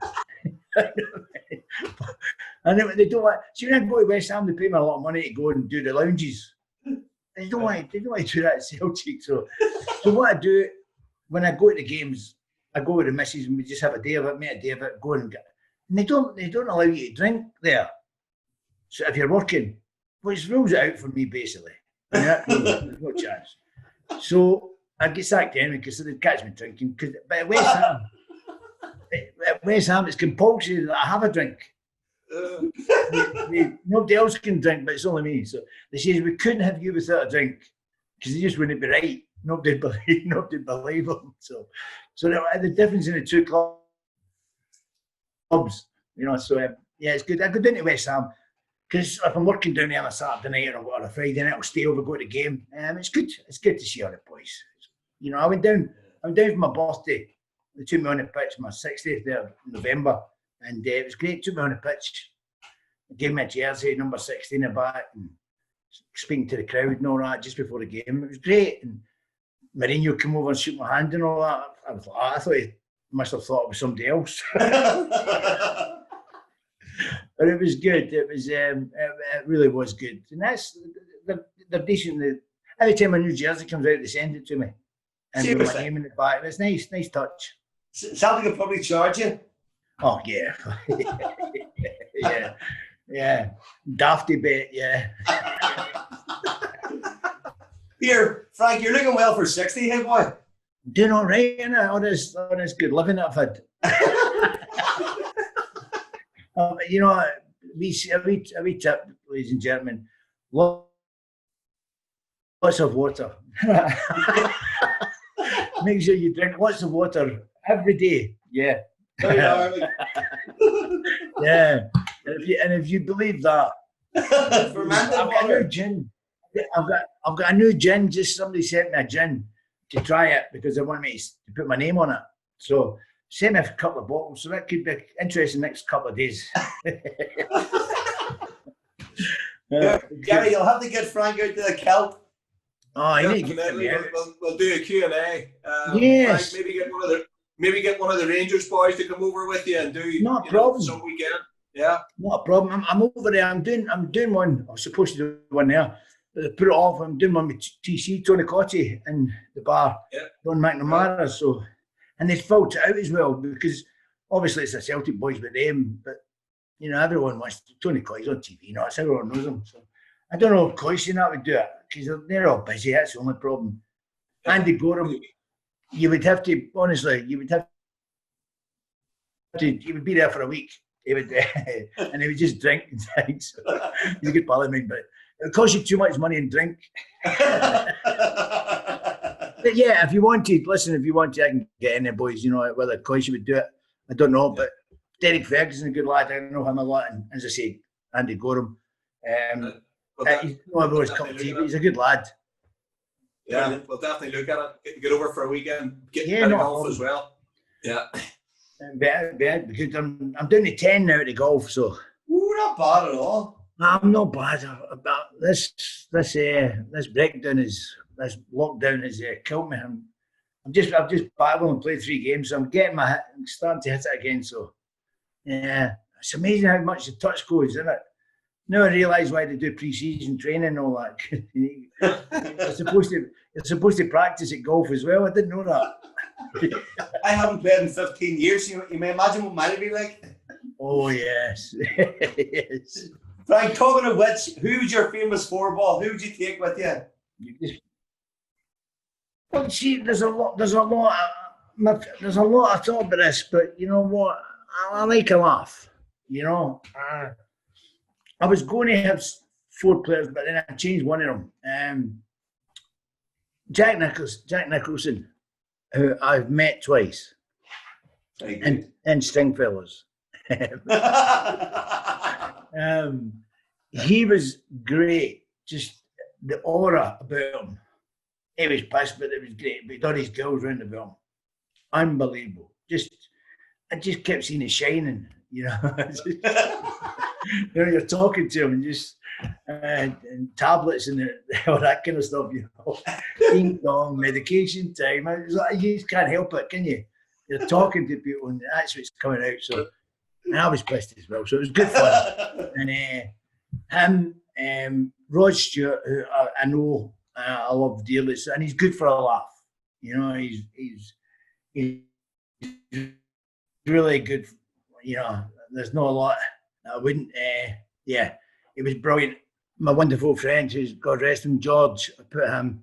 And they don't want. See, when I go to West Ham, they pay me a lot of money to go and do the lounges. They don't want to do that at Celtic. So what I do when I go to the games, I go with the missus and we just have a day of it, make a day of it, go and get. And they don't allow you to drink there. So if you're working, which rules it out for me basically. There's no chance. So I get sacked anyway because they'd catch me drinking. But at West Ham, it's compulsory that I have a drink. Nobody else can drink, but it's only me. So they say we couldn't have you without a drink because they just wouldn't be right. Nobody believe them. So the difference in the two clubs, So it's good. I go down to West Ham because if I'm working down there on a Saturday night or on a Friday night, I'll stay over, go to the game. It's good. It's good to see all the boys. I went down for my birthday. They took me on the pitch, my 60th there in November. And it was great. Took me on the pitch, gave me a jersey, number 16 in the back, and speaking to the crowd and all that just before the game. It was great. And Mourinho came over and shook my hand and all that. I thought he must have thought it was somebody else. But it was good. It was. It really was good. And they're decent. Every time a new jersey comes out, they send it to me. And with my name in the back. It's nice touch. Celtic will probably charge you. Oh yeah, yeah, dafty bit, yeah. Here, Frank, you're looking well for 60, hey boy. Doing all right, innit? All this good living that I've had. A wee tip, ladies and gentlemen, lots of water. Make sure you drink lots of water every day. Yeah. Yeah, and if you believe that, I've got a new gin. I've got a new gin. Just somebody sent me a gin to try it because they want me to put my name on it. So send me a couple of bottles. So that could be interesting next couple of days. Gary, you'll have to get Frank out to the Kelp. Oh, you need to get me out. We'll do a Q&A. Yes. Frank, maybe get one of the Rangers boys to come over with you and do some weekend. Yeah. Not a problem. I'm over there. I'm doing one. I was supposed to do one there. But they put it off. I'm doing one with TC, Tony Cotty in the bar. Yeah. Don McNamara. Right. So, and they filled it out as well because obviously it's a Celtic boys with them, but everyone wants Tony Cotty's on TV. It's everyone knows him. So I don't know if Coyce and that would do it because they're all busy. That's the only problem. Yeah. Andy Gorham. You would have to, honestly, you would be there for a week. He would, and he would just drink and drink. So he's a good pal of mine, but it would cost you too much money in drink. But yeah, if you wanted, I can get in there, boys. Whether Coyce would do it, I don't know. But Derek Ferguson, a good lad, I know him a lot. And as I say, Andy Gorham. He's not everyone's cup of tea, but he's a good lad. Yeah, we'll definitely look at it. Get over for a weekend. Get golf as well. Yeah. Because I'm down to 10 now at the golf, so. Ooh, not bad at all. I'm not bad. About this breakdown this lockdown has killed me. I've just battled and played 3 games, so I'm starting to hit it again. So, yeah, it's amazing how much the touch goes, isn't it? Now I realise why they do pre-season training and all that. You're supposed to practice at golf as well. I didn't know that. I haven't played in 15 years. You may imagine what mine would be like. Oh, yes. Yes. Frank, talking of which, who's your famous four-ball? Who would you take with you? Well, see, there's a lot I thought about this, but you know what? I like a laugh. You know, I was going to have 4 players, but then I changed one of them. Jack Nicholson, who I've met twice, and Stringfellows. He was great. Just the aura about him. He was pissed, but it was great. But he done his girls round about him. Unbelievable. I just kept seeing it shining. You know, you're talking to him and just and tablets and all that kind of stuff. You know, ding dong, medication time. It's like, you just can't help it, can you? You're talking to people and that's what's coming out. So, and I was pissed as well. So it was good fun. And him, Rod Stewart, who I know I love dearly, and he's good for a laugh. You know, he's really good. You know, there's not a lot I wouldn't. Yeah, he was brilliant. My wonderful friend, who's God rest him, George. I put him.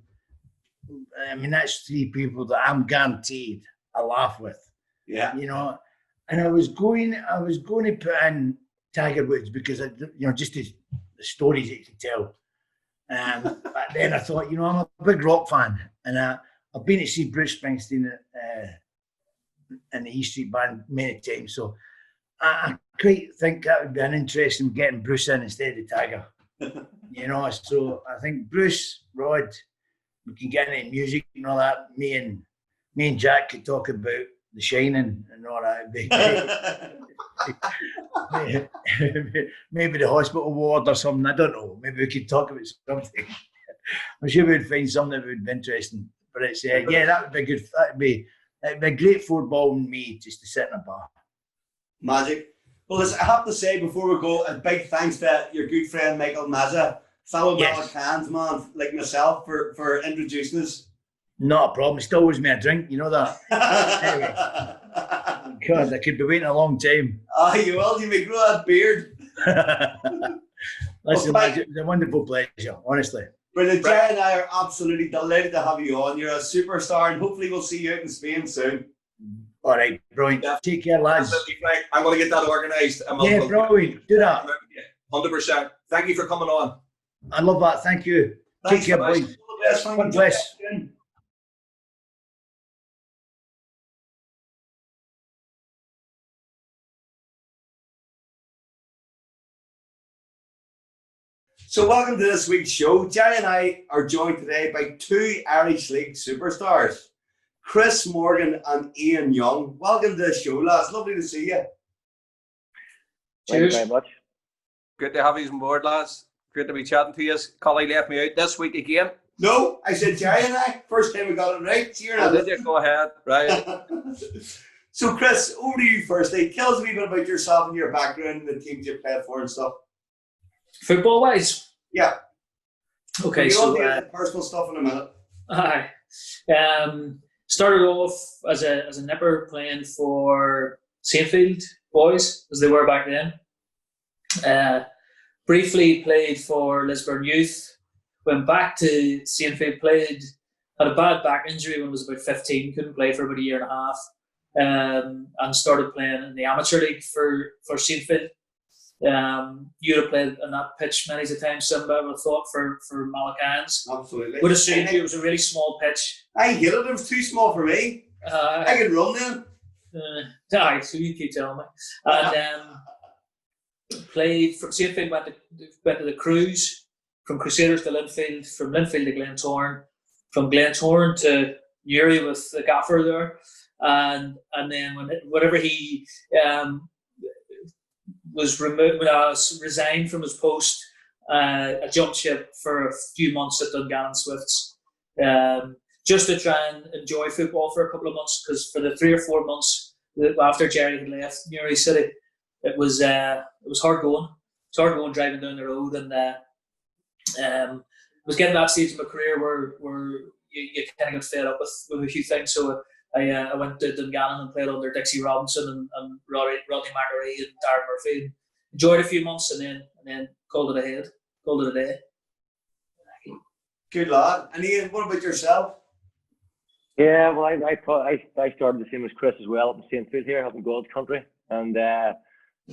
I mean, that's 3 people that I'm guaranteed I laugh with. Yeah, you know. And I was going to put in Tiger Woods because just the stories that he could tell. But then I thought, you know, I'm a big rock fan, and I've been to see Bruce Springsteen in the E Street Band many times. So I quite think that would be an interesting getting Bruce in instead of Tiger. You know, so I think Bruce, Rod, we can get into music and all that. Me and Jack could talk about The Shining and all that. Maybe the hospital ward or something. I don't know. Maybe we could talk about something. I'm sure we'd find something that would be interesting. But it's yeah, that would be good. It'd be a great football and me just to sit in a bar. Magic. Well, listen, I have to say before we go, a big thanks to your good friend Michael Mazza, fellow Malacans man like myself, for introducing us. Not a problem. He still owes me a drink. You know that. Anyway, God, I could be waiting a long time. You will. You may grow that beard. Listen, it's a wonderful pleasure, honestly. Brilliant. Jerry and I are absolutely delighted to have you on. You're a superstar, and hopefully we'll see you out in Spain soon. All right, brilliant. Yeah. Take care, lads. I'm going to get that organised. Yeah, brilliant. Do that. 100%. Thank you for coming on. I love that. Thank you. Thanks, take care, boys. God bless. So welcome to this week's show. Jerry and I are joined today by 2 Irish League superstars, Chris Morgan and Ian Young. Welcome to the show, lads. Lovely to see you. Thank you very much. Good to have you on board, lads. Great to be chatting to you. Collie left me out this week again. No, I said Jerry and I. First time we got it right. Did you? Go ahead. Right. So, Chris, over to you firstly. Tell us a wee bit about yourself and your background and the teams you played for and stuff. Football wise? Yeah. Okay, so personal stuff in a minute. Aye. Started off as a nipper playing for Saintfield boys, as they were back then. Briefly played for Lisburn Youth. Went back to Saintfield, had a bad back injury when I was about 15, couldn't play for about a year and a half. And started playing in the amateur league for Saintfield. You'd have played on that pitch many times, Simba, I would have thought, for Malacans. Absolutely. Would have suited you. It was a really small pitch. I hated it. It was too small for me. I could run then. Aye, so you keep telling me. And played for Saintfield, went to the Cruise, from Crusaders to Linfield, from Linfield to Glentoran, from Glentoran to Newry with the gaffer there. And then whenever he was removed, resigned from his post, I jumped ship for a few months at Dungannon Swifts, just to try and enjoy football for a couple of months, because for the 3 or 4 months after Jerry had left Newry City, it was hard going. It's hard going driving down the road, and I was getting to that stage of my career where you kind of got fed up with a few things. So I went to Dungannon and played under Dixie Robinson and Rodney McAvennie and Darren Murphy. Enjoyed a few months and then called it a day. Good lad. And Ian, what about yourself? Yeah, well, I started the same as Chris as well up in St. Field here, up in Gold Country, and I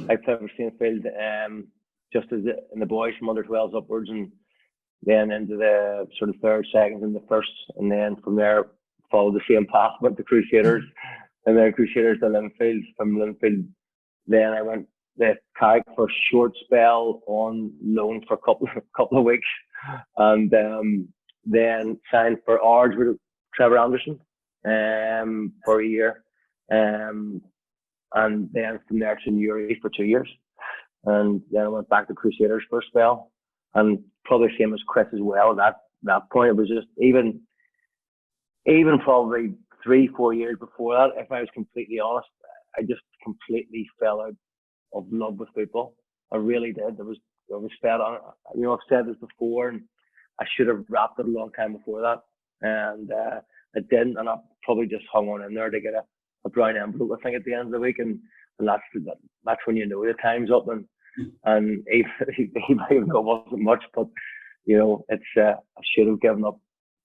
played for St. Field just as in the boys from under 12s upwards, and then into the sort of third, second, and the first, and then from there followed the same path, went to Crusaders, and then Crusaders to Linfield. From Linfield, then I went to Carrick for a short spell on loan for a couple of weeks, and then signed for Ards with Trevor Anderson for a year, and then from there to Newry for 2 years, and then I went back to Crusaders for a spell, and probably same as Chris as well. At that point, it was just even probably 3-4 years before that, if I was completely honest, I just completely fell out of love with football. I really did. I was fed on it. You know, I've said this before, and I should have wrapped it a long time before that, and I didn't, and I probably just hung on in there to get a brown envelope, I think, at the end of the week, and that's when you know the time's up, and even though it wasn't much, but you know, it's I should have given up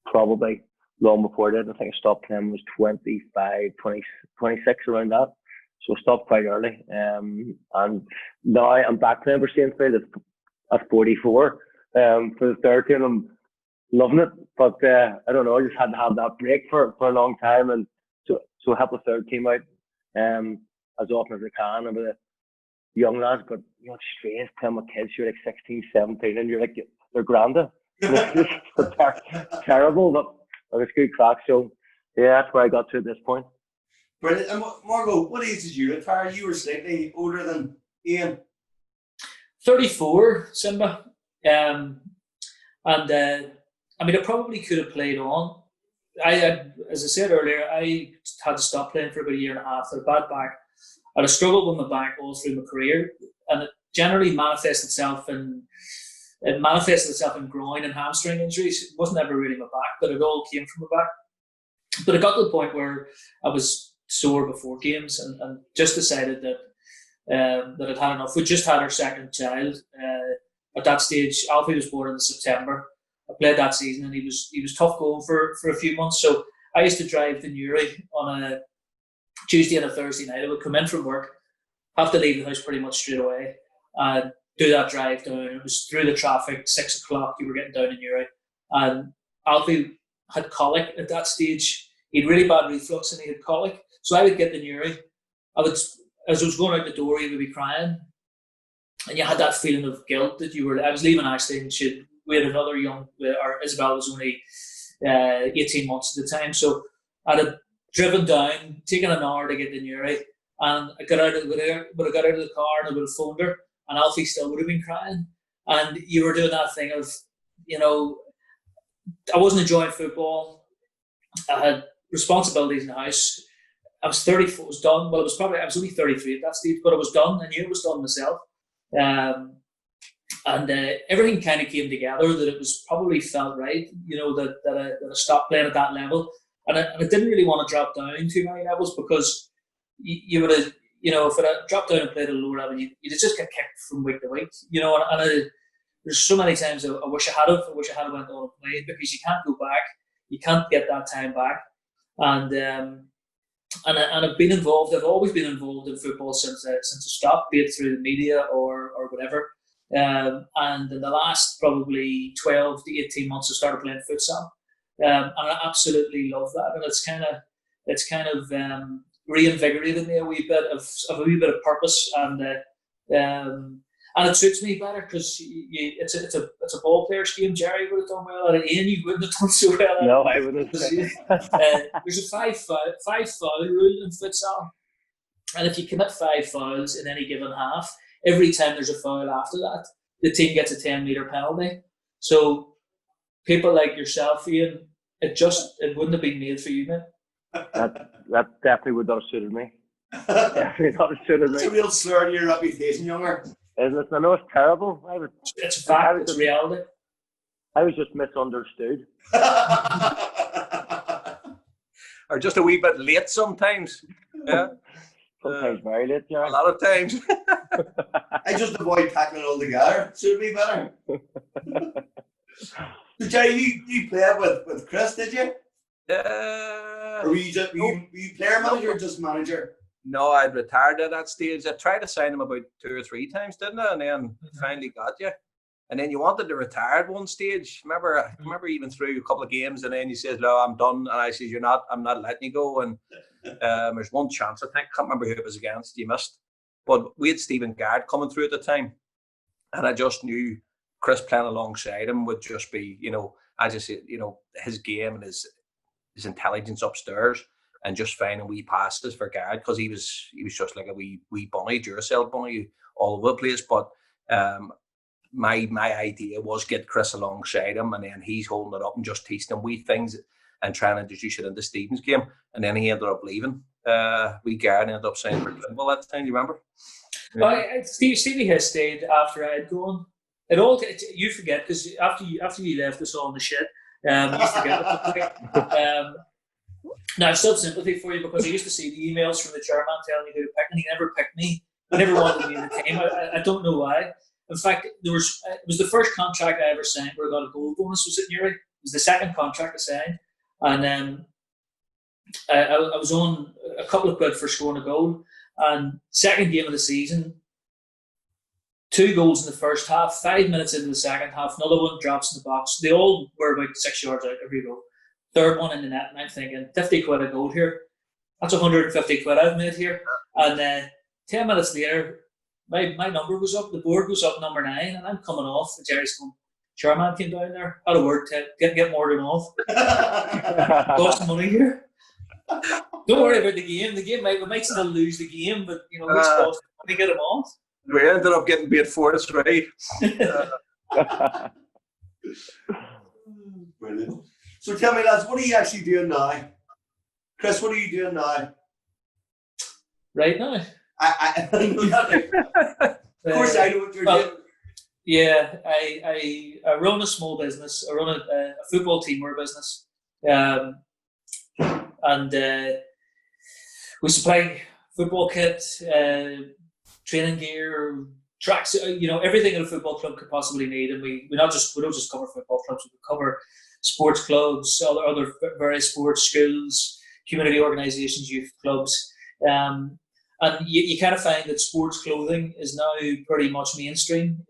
probably long before I did. I think I stopped playing when I was 26 around that, so I stopped quite early, and now I'm back playing for St. Field at 44 for the third team. I'm loving it, but I don't know, I just had to have that break for a long time, and so I help the third team out as often as I can, and with the young lads. But you know, it's strange playing with kids. You're like 16, 17, and you're like, they're granda. It's just terrible, but it's good crack. So yeah, that's where I got to at this point. Brilliant. And Margot, what age did you retire? You were slightly older than Ian. 34, Simba. And I mean, I probably could have played on. As I said earlier, I had to stop playing for about a year and a half. I had a bad back. I had a struggle with my back all through my career, and it generally manifested itself in groin and hamstring injuries. It wasn't ever really my back, but it all came from my back. But it got to the point where I was sore before games, and just decided that I'd had enough. We just had our second child. At that stage, Alfie was born in September. I played that season, and he was tough going for a few months. So I used to drive to Newry on a Tuesday and a Thursday night. I would come in from work, have to leave the house pretty much straight away, and do that drive down. It was through the traffic, 6 o'clock, you were getting down in Newry. And Alfie had colic at that stage. He had really bad reflux and he had colic. So I would get to Newry. As I was going out the door, he would be crying. And you had that feeling of guilt that I was leaving Ashley, and we had another or Isabel was only 18 months at the time. So I had driven down, taken an hour to get to Newry, and I got out of the car and I would have phoned her, and Alfie still would have been crying. And you were doing that thing of, you know, I wasn't enjoying football. I had responsibilities in the house. I was 34, was done. Well, I was only 33 at that stage, but I was done. I knew it was done myself. And everything kind of came together that it was probably felt right, you know, that I stopped playing at that level. And I didn't really want to drop down too many levels, because you would have, you know, if I dropped down and played at a lower level, you'd just get kicked from week to week, you know. And there's so many times I wish I had went on and played, because you can't go back, you can't get that time back. And I've been involved. I've always been involved in football since I stopped, be it through the media or whatever. And in the last probably 12 to 18 months, I started playing futsal. And I absolutely love that, and it's kind of reinvigorated me a wee bit of purpose, and it suits me better, because it's a ball player's game. Jerry would have done well at it. Ian, you wouldn't have done so well. No, I wouldn't. There's a five foul rule in futsal, and if you commit 5 fouls in any given half, every time there's a foul after that, the team gets a 10-meter penalty. So people like yourself, Ian, it wouldn't have been made for you, man. That definitely would not have suited me. Definitely not have suited me. It's a real slur on your reputation, younger. Isn't it? I know it's terrible. It's a fact. It's reality. I was just misunderstood. or just a wee bit late sometimes. Yeah. Sometimes very late, yeah. A lot of times. I just avoid tackling altogether. Suit me better. So Jerry, you played with Chris, did you? Or were you player manager or just manager? No, I'd retired at that stage. I tried to sign him about 2 or 3 times, didn't I? And then finally got you. And then you wanted to retire at one stage. Remember even through a couple of games, and then you said, "No, I'm done." And I said, I'm not letting you go." And there's one chance, I think, I can't remember who it was against, you missed. But we had Stephen Gard coming through at the time. And I just knew Chris playing alongside him would just be, as I said, his game and his intelligence upstairs, and just finding wee passes for Gard, because he was just like a wee bunny, Duracell bunny all over the place. But my idea was get Chris alongside him, and then he's holding it up and just teaching him wee things and trying to introduce it into Stephen's game. And then he ended up leaving. We Gard ended up signing for Trimble that time. Do you remember? Well, Stevie has stayed after I had gone. You forget, because after you left us all in the shit, you forget. Now, I've still sympathy for you, because I used to see the emails from the chairman telling me who to pick, and he never picked me. He never wanted me in the team. I don't know why. In fact, it was the first contract I ever signed where I got a goal bonus was at Newry. It was the second contract I signed. And I was on a couple of quid for scoring a goal. And second game of the season, 2 goals in the first half, 5 minutes into the second half, another one drops in the box. They all were about 6 yards out every goal. Third one in the net, and I'm thinking, 50 quid a goal here. That's 150 quid I've made here. And 10 minutes later, my number was up, the board was up, number 9, and I'm coming off. And Jerry's going, "Chairman came down there, had a word to get Morgan off. Lost some money here. Don't worry about the game. The game we might still lose the game, but let's cost money, get him off." We ended up getting beat 4-3. Brilliant. So tell me, lads, what are you actually doing now? Chris, what are you doing now? Right now? Of course I know what you're doing. Yeah, I run a small business. I run a football teamwear business. And we supply football kit, training gear, tracks, everything that a football club could possibly need. And we don't just cover football clubs, we cover sports clubs, other various sports, schools, community organisations, youth clubs. And you kind of find that sports clothing is now pretty much mainstream.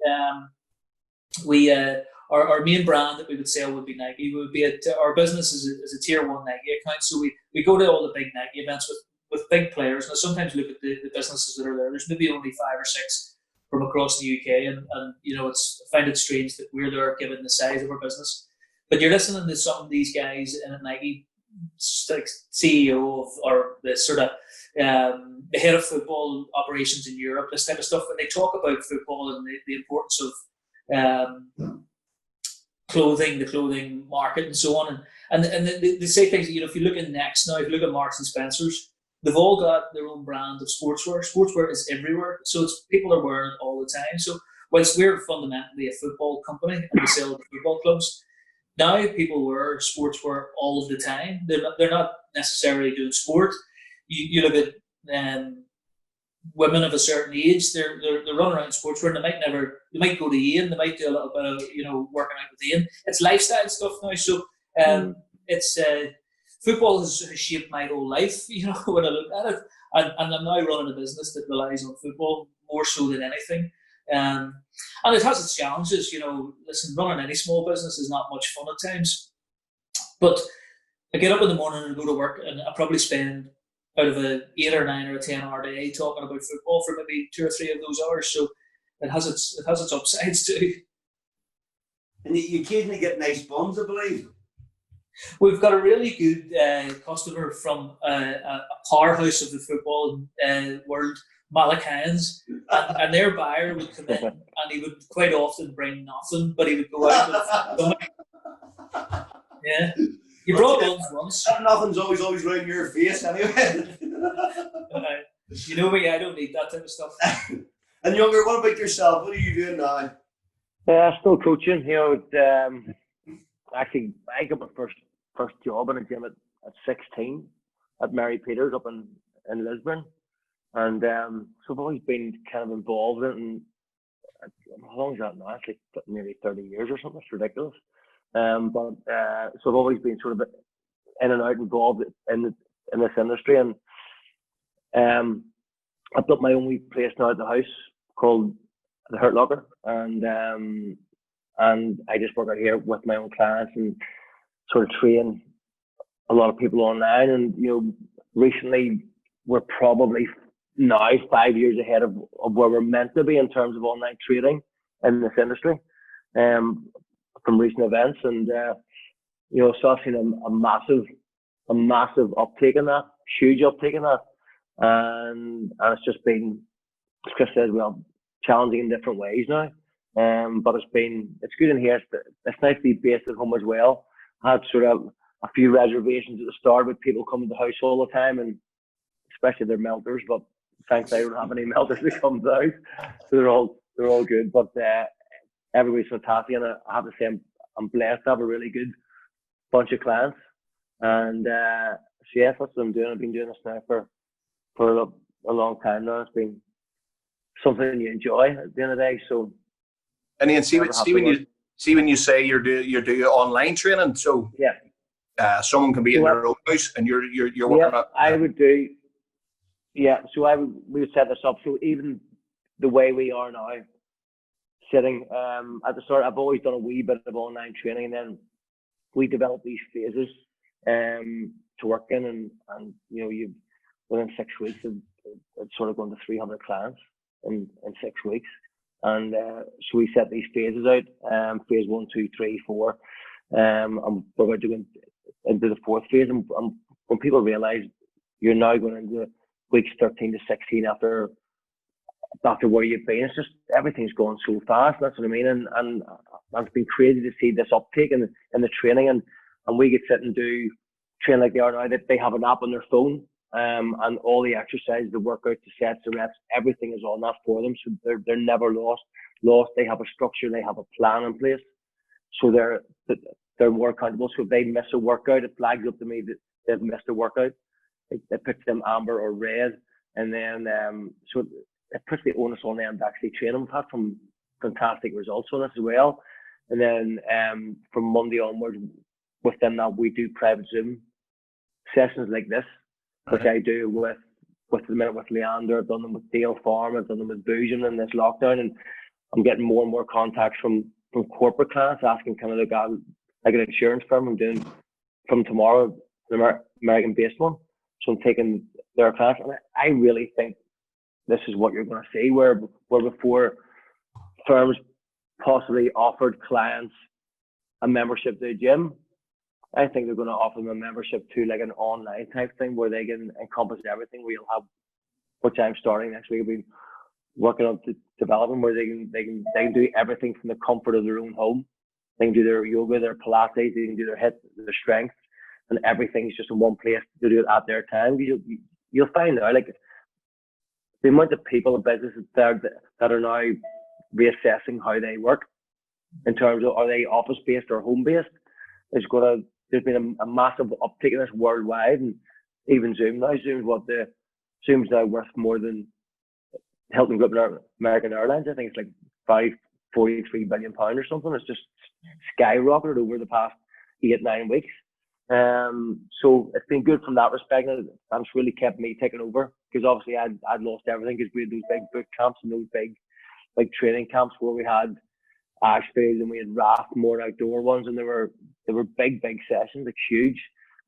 Our main brand that we would sell would be Nike. Our business is a tier 1 Nike account, so we go to all the big Nike events with big players. Now, sometimes look at the businesses that are there. There's maybe only 5 or 6 from across the UK, and I find it strange that we're there given the size of our business. But you're listening to some of these guys in Nike, like CEO or the sort of the head of football operations in Europe, this type of stuff, when they talk about football and the importance of clothing, the clothing market, and so on, and they say things. If you look at Next now, if you look at Marks and Spencers, they've all got their own brand of sportswear. Sportswear is everywhere, so people are wearing it all the time. So whilst we're fundamentally a football company and we sell to football clubs, now people wear sportswear all of the time. They're not necessarily doing sport. You look at women of a certain age, they're running around sportswear, and they might go to Ian, they might do a little bit of working out with Ian. It's lifestyle stuff now. So it's football has shaped my whole life, when I look at it. And I'm now running a business that relies on football more so than anything. And it has its challenges. Listen, running any small business is not much fun at times. But I get up in the morning and go to work, and I probably spend out of a 8 or 9 or a 10 hour day talking about football for maybe 2 or 3 of those hours. So it has its upsides too. And you occasionally get nice buns, I believe. We've got a really good customer from a powerhouse of the football world, Malakans, and their buyer would come in, and he would quite often bring nothing, but he would go out with something. Yeah. You brought buns once. That nothing's always around your face anyway. You know me, I don't need that type of stuff. And Younger, what about yourself? What are you doing now? Still coaching. Actually, I got my first job in a gym at 16. at Mary Peters up in Lisbon. And so I've always been kind of involved in it. And how long is that now? It's like nearly 30 years or something. It's ridiculous. So I've always been sort of in and out involved in this industry. And I've built my own wee place now at the house called the Hurt Locker. And I just work out here with my own clients and sort of train a lot of people online. And, you know, recently we're probably now 5 years ahead of where we're meant to be in terms of online trading in this industry, from recent events. And, you know, so I've seen a massive uptake in that, huge uptake in that. And it's just been, as Chris says, well, challenging in different ways now. But it's good in here. It's nice to be based at home as well. I had sort of a few reservations at the start with people coming to the house all the time, and especially their melters, but thankfully I don't have any melters that come out. So they're all good. But everybody's fantastic, and I have to say I'm blessed to have a really good bunch of clients. And so yeah, that's what I'm doing. I've been doing this now for a long time now. It's been something you enjoy at the end of the day. So and then see when you say you're doing online training, so yeah, someone can be in their own house and you're working on. I would do. Yeah, so we would set this up. So even the way we are now, sitting at the start, I've always done a wee bit of online training, and then we develop these phases to work in, and you know, you within 6 weeks it's sort of going to 300 clients in 6 weeks. And so we set these phases out, phase 1, 2, 3, 4, and we're about doing into the 4th phase. And when people realise you're now going into weeks 13 to 16 after where you've been, it's just everything's going so fast. That's what I mean. And it's been crazy to see this uptake in the training, and we get sit and do training like they are now. That they have an app on their phone, and all the exercises, the workout, the sets, the reps, everything is on that for them. So they're never lost. They have a structure, they have a plan in place, so they're more accountable. So if they miss a workout, it flags up to me that they've missed a workout. It puts them amber or red, and then so it puts the onus on them to actually train them. We've had some fantastic results on this as well. And then from Monday onwards, within that, we do private Zoom sessions like this, which I do with Leander. I've done them with Dale Farm. I've done them with Boojum in this lockdown, and I'm getting more and more contacts from corporate clients asking, can I look at like an insurance firm I'm doing from tomorrow, an American-based one. So I'm taking their clients, and I really think this is what you're going to see, where before firms possibly offered clients a membership to a gym, I think they're going to offer them a membership to like an online type thing where they can encompass everything. We'll have, which I'm starting next week, I've been working on developing, where they can do everything from the comfort of their own home. They can do their yoga, their Pilates, they can do their HIIT, their strength, and everything's just in one place to do it at their time. You'll find out, like, the amount of people and businesses that are now reassessing how they work in terms of, are they office based or home based? There's been a massive uptick in this worldwide, and even Zoom now. Zoom's now worth more than Hilton Group and American Airlines. I think it's like £43 billion or something. It's just skyrocketed over the past 8-9 weeks. So it's been good from that respect, and it's really kept me taking over, because obviously I'd lost everything, because we had those big boot camps and those big training camps where we had Ashfield and we had Raft, more outdoor ones, and they were big sessions, like huge.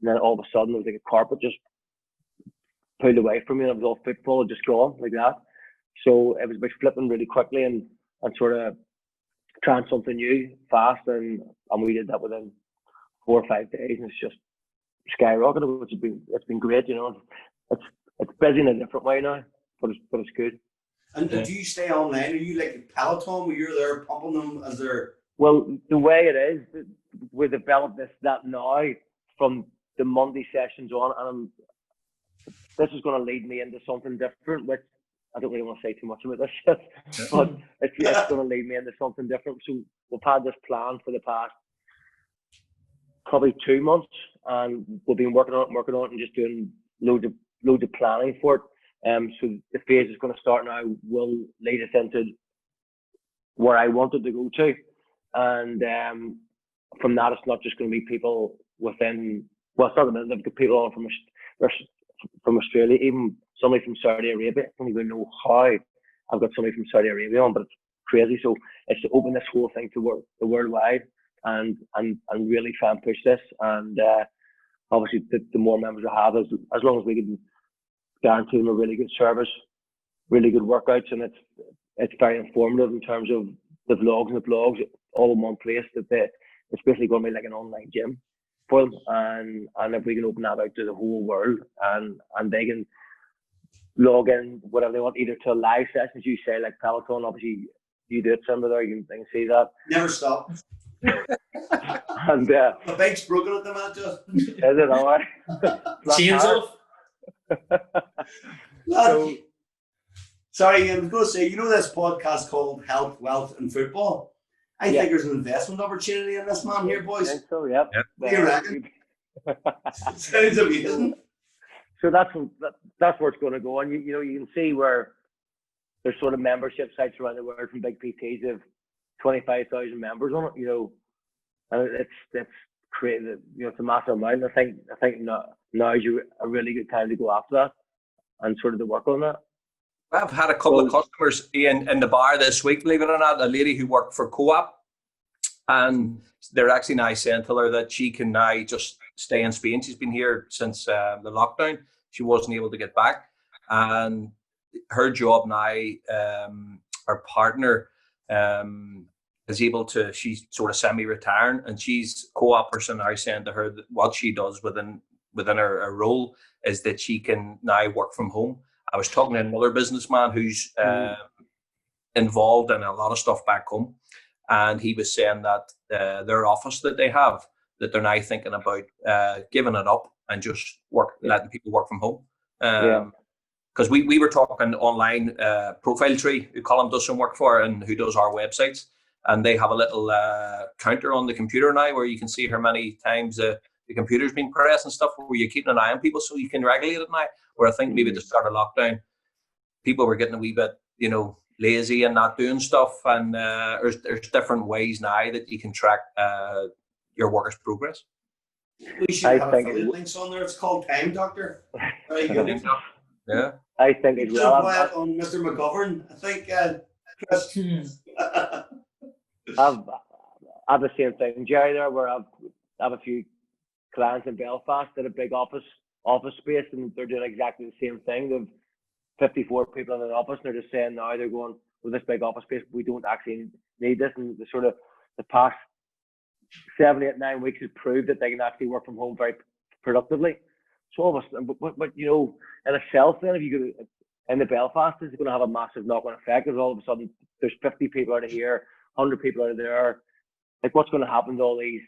And then all of a sudden it was like a carpet just pulled away from me, and it was all football and just gone like that. So it was about flipping really quickly and sort of trying something new fast, and we did that within 4 or 5 days, and it's just skyrocketed, which it's been great. You know, it's busy in a different way now, but it's good. And do you stay online? Are you like a Peloton where you're there pumping them as they're? Well, the way it is, we developed that now from the Monday sessions on, and this is going to lead me into something different, which I don't really want to say too much about this yet, but it's going to lead me into something different. So we've had this plan for the past probably 2 months, and we've been working on it and just doing loads of planning for it. So the phase is going to start now will lead us into where I wanted to go to, and from that it's not just going to be people within. Well, it's not that they've got people on from Australia, even somebody from Saudi Arabia. I don't even know how I've got somebody from Saudi Arabia on, but it's crazy. So it's to open this whole thing to the worldwide and really try and push this. And obviously, the more members we have, as long as we can guarantee them a really good service, really good workouts, and it's very informative in terms of the vlogs and the blogs all in one place. It's basically going to be like an online gym for them, and if we can open that out to the whole world, and they can log in whatever they want, either to live sessions, you say like Peloton, obviously you do it somewhere there, you can see that. Never stop. And the bike's broken at the moment, just. Is it all right? Chains off. Sorry, I was going to say, this podcast called Health, Wealth and Football? I think there's an investment opportunity in this man here, boys. I think so, yep. What do you reckon? Sounds amazing. So that's where it's going to go. And you can see where there's sort of membership sites around the world from big PTs of 25,000 members on it, and it's created, it's a massive amount. I think now is a really good time to go after that and sort of to work on that. I've had a couple of customers in the bar this week, believe it or not, a lady who worked for Co-op, and they're actually now saying to her that she can now just stay in Spain. She's been here since the lockdown. She wasn't able to get back, and her job now, her partner is able to, she's sort of semi-retiring, and she's Co-opers and now saying to her that what she does within her role is that she can now work from home. I was talking to another businessman who's involved in a lot of stuff back home, and he was saying that their office that they have, that they're now thinking about giving it up and just letting people work from home. Because we were talking online, Profile Tree, who Colin does some work for and who does our websites, and they have a little counter on the computer now where you can see how many times the computer's been pressed and stuff, where you're keeping an eye on people so you can regulate it now. Where I think maybe at the start of lockdown, people were getting a wee bit, lazy and not doing stuff. And there's different ways now that you can track your worker's progress. We should have affiliate links on there. It's called Time Doctor. Very good. Yeah. I think it's well. On Mr. McGovern, I think, Chris. I've the same thing, Jerry, there, where I have a few clients in Belfast that have big office space, and they're doing exactly the same thing. They've 54 people in an office, and they're just saying now they're going, with this big office space, we don't actually need this. And the past 7, 8, 9 weeks has proved that they can actually work from home very productively. So all of us, but in itself, then if you go in the Belfast, it's going to have a massive knock-on effect. Because all of a sudden there's 50 people out of here, 100 people out of there. Like, what's going to happen to all these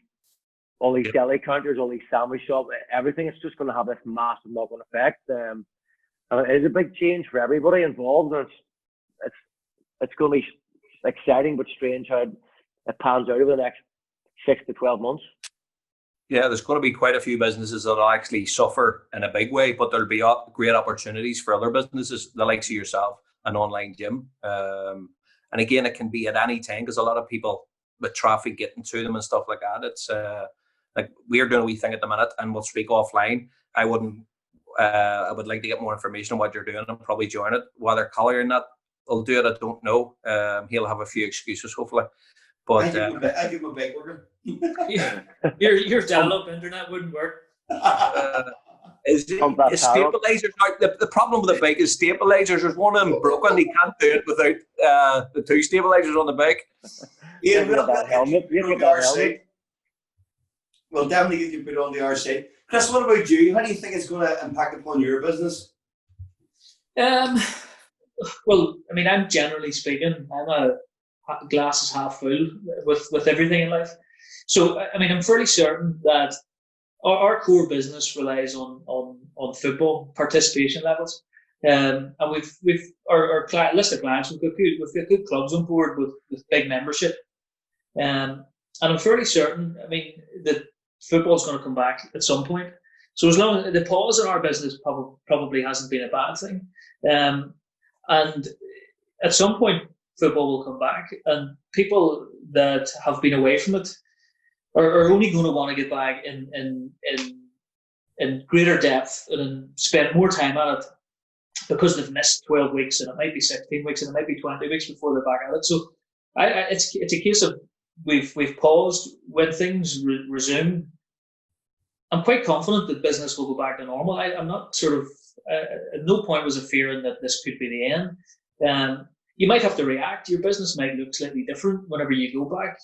deli counters, all these sandwich shops, everything? It's just going to have this massive knock-on effect. And it is a big change for everybody involved. And it's going to be exciting but strange how it pans out over the next 6 to 12 months. Yeah, there's going to be quite a few businesses that will actually suffer in a big way, but there'll be great opportunities for other businesses, the likes of yourself, an online gym. And again, it can be at any time, because a lot of people with traffic getting to them and stuff like that. It's like we're doing a wee thing at the minute, and we'll speak offline. I would like to get more information on what you're doing and probably join it. Whether Collier or not will do it, I don't know. He'll have a few excuses, hopefully. But I give him a big order. Yeah, your dial-up internet wouldn't work. Is stabilizers? The problem with the bike is stabilizers. There's one of them broken. He can't do it without the two stabilizers on the bike. Yeah, well, definitely get you put on the RC. Chris, what about you? How do you think it's going to impact upon your business? Well, I mean, I'm generally speaking, I'm a glass is half full with everything in life. So, I mean, I'm fairly certain that our core business relies on football participation levels. And we've our list of clients, we've got good clubs on board with big membership. And I'm fairly certain, I mean, that football's going to come back at some point. So as long as the pause in our business probably hasn't been a bad thing, and at some point football will come back, and people that have been away from it are only going to want to get back in greater depth and spend more time at it, because they've missed 12 weeks, and it might be 16 weeks, and it might be 20 weeks before they're back at it. So it's a case of we've paused. When things resume, I'm quite confident that business will go back to normal. I'm not sort of at no point was I fearing that this could be the end. You might have to react. Your business might look slightly different whenever you go back.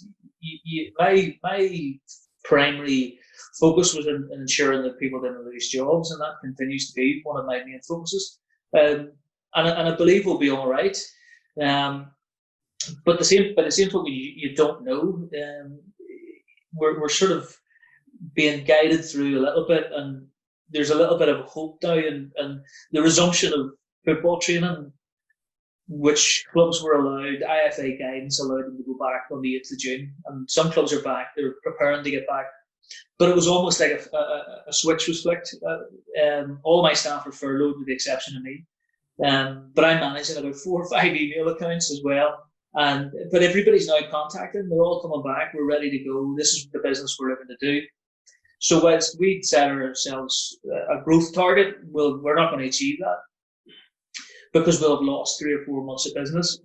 My primary focus was in ensuring that people didn't lose jobs, and that continues to be one of my main focuses. And I believe we'll be all right. But the same token, you don't know. We're sort of being guided through a little bit, and there's a little bit of hope now, and the resumption of football training, which clubs were allowed, IFA guidance allowed them to go back on the 8th of June, and some clubs are back, they're preparing to get back. But it was almost like a switch was flicked. All my staff are furloughed with the exception of me. But I'm managing about 4 or 5 email accounts as well. But everybody's now contacting, they're all coming back, we're ready to go, this is the business we're looking to do. So whilst we'd set ourselves a growth target, we're not going to achieve that, because we'll have lost 3 or 4 months of business.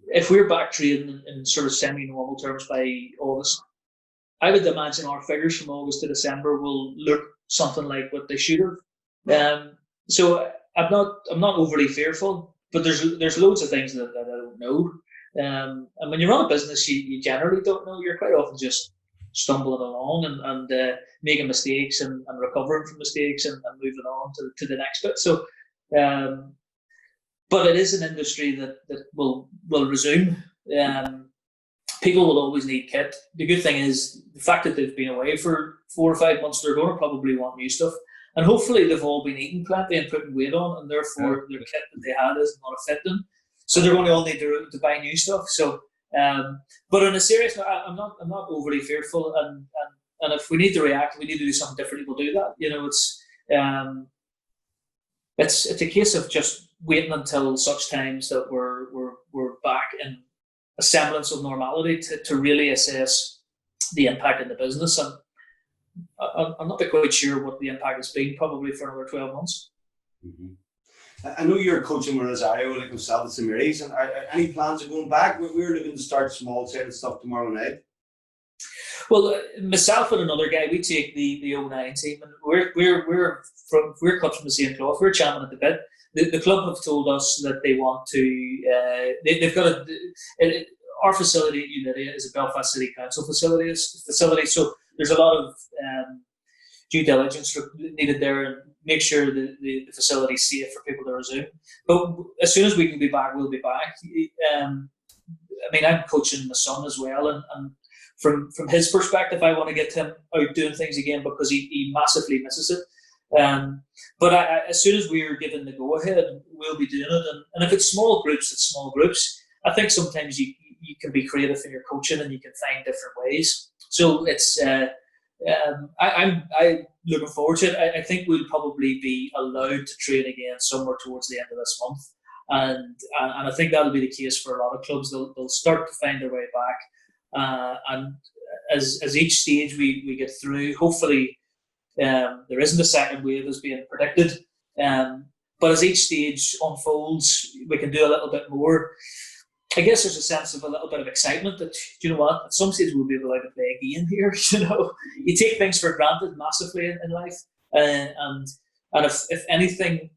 If we're back trading in sort of semi-normal terms by August, I would imagine our figures from August to December will look something like what they should have. So I'm not overly fearful, but there's loads of things that I don't know. And when you run a business, you generally don't know. You're quite often just stumbling along and making mistakes and recovering from mistakes and moving on to the next bit. So, but it is an industry that will resume. People will always need kit. The good thing is the fact that they've been away for 4 or 5 months, they're going to probably want new stuff. And hopefully they've all been eating plenty and putting weight on, and therefore their kit that they had is not a fit them. So they're going to all need to buy new stuff. So, but on a serious note, I'm not overly fearful. And if we need to react, we need to do something different, we'll do that. You know, it's a case of just waiting until such times that we're back in a semblance of normality to really assess the impact in the business. And I'm not quite sure what the impact has been, probably for another 12 months. Mm-hmm. I know you're coaching with Rosario, like myself at St Mary's, and any plans of going back? We're looking to start small-sided stuff tomorrow night. Well, myself and another guy, we take the 09 team, and we're cut from the same cloth. We're champing at the bit. The club have told us that they want to. They've got our facility at Unitia is a Belfast City Council facility. So there's a lot of due diligence needed there, and make sure the facility is safe for people to resume. But as soon as we can be back, we'll be back. I mean, I'm coaching my son as well, and from his perspective, I want to get him out doing things again, because he massively misses it. But as soon as we're given the go-ahead, we'll be doing it. And if it's small groups, it's small groups. I think sometimes you can be creative in your coaching, and you can find different ways. So it's I'm looking forward to it. I think we'll probably be allowed to train again somewhere towards the end of this month, and I think that'll be the case for a lot of clubs. They'll start to find their way back, and as each stage we get through, hopefully there isn't a second wave as being predicted. But as each stage unfolds, we can do a little bit more. I guess there's a sense of a little bit of excitement that, you know what, at some stage we'll be allowed to play a game here. You know, you take things for granted massively in life, and if anything,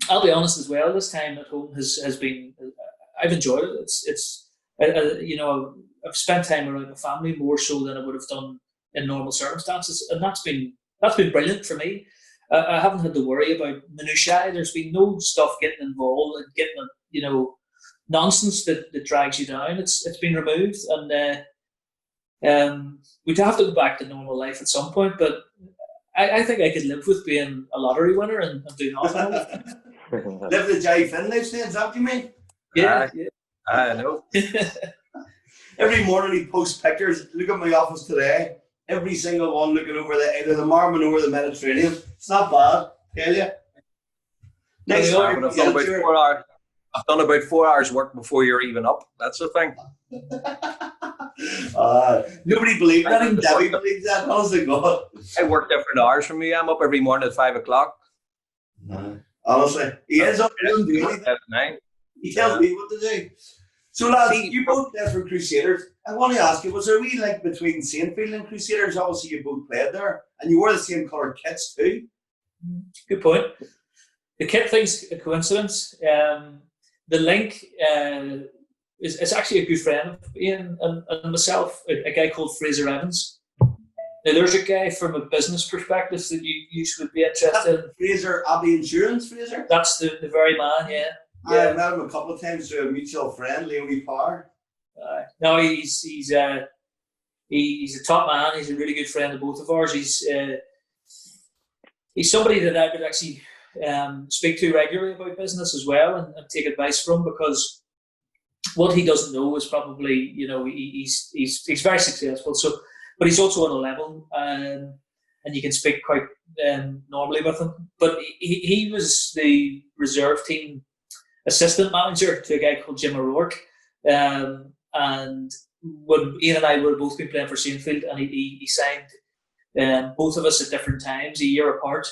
I'll be honest as well. This time at home has been, I've enjoyed it. It's you know, I've spent time around my family more so than I would have done in normal circumstances, and that's been brilliant for me. I haven't had to worry about minutiae. There's been no stuff getting involved and getting, you know, nonsense that drags you down. It's been removed, and we'd have to go back to normal life at some point. But I think I could live with being a lottery winner and do nothing. Live the Jay Finn lifestyle, is that what you mean? Yeah. I know. Every morning he posts pictures. Look at my office today. every single one looking over either the Marmon or the Mediterranean. It's not bad, tell you. Nice. I've done about 4 hours work before you're even up. That's the thing. Nobody believed that. Even Debbie believes that. Honestly, God. I work different hours from you. I'm up every morning at 5 o'clock. No. Honestly, he is up there doing anything. At 9. He tells me what to do. So, lads, you both played for Crusaders. I want to ask you, was there a wee link between Saintfield and Crusaders? Obviously, you both played there, and you wore the same coloured kits too. Good point. The kit thing's a coincidence. The link is actually a good friend of Ian and myself, a guy called Fraser Evans. Now, there's a guy from a business perspective that you would be interested in. Fraser, Abbey Insurance, Fraser? That's the very man, yeah. I met him a couple of times through a mutual friend, Leonie Power. No, he's a top man. He's a really good friend of both of ours. He's somebody that I would actually speak to regularly about business as well and take advice from, because what he doesn't know is probably, he's very successful. So, but he's also on a level, and you can speak quite normally with him. But he was the reserve team assistant manager to a guy called Jim O'Rourke, and when Ian and I would have both been playing for Saintfield, and he signed both of us at different times, a year apart.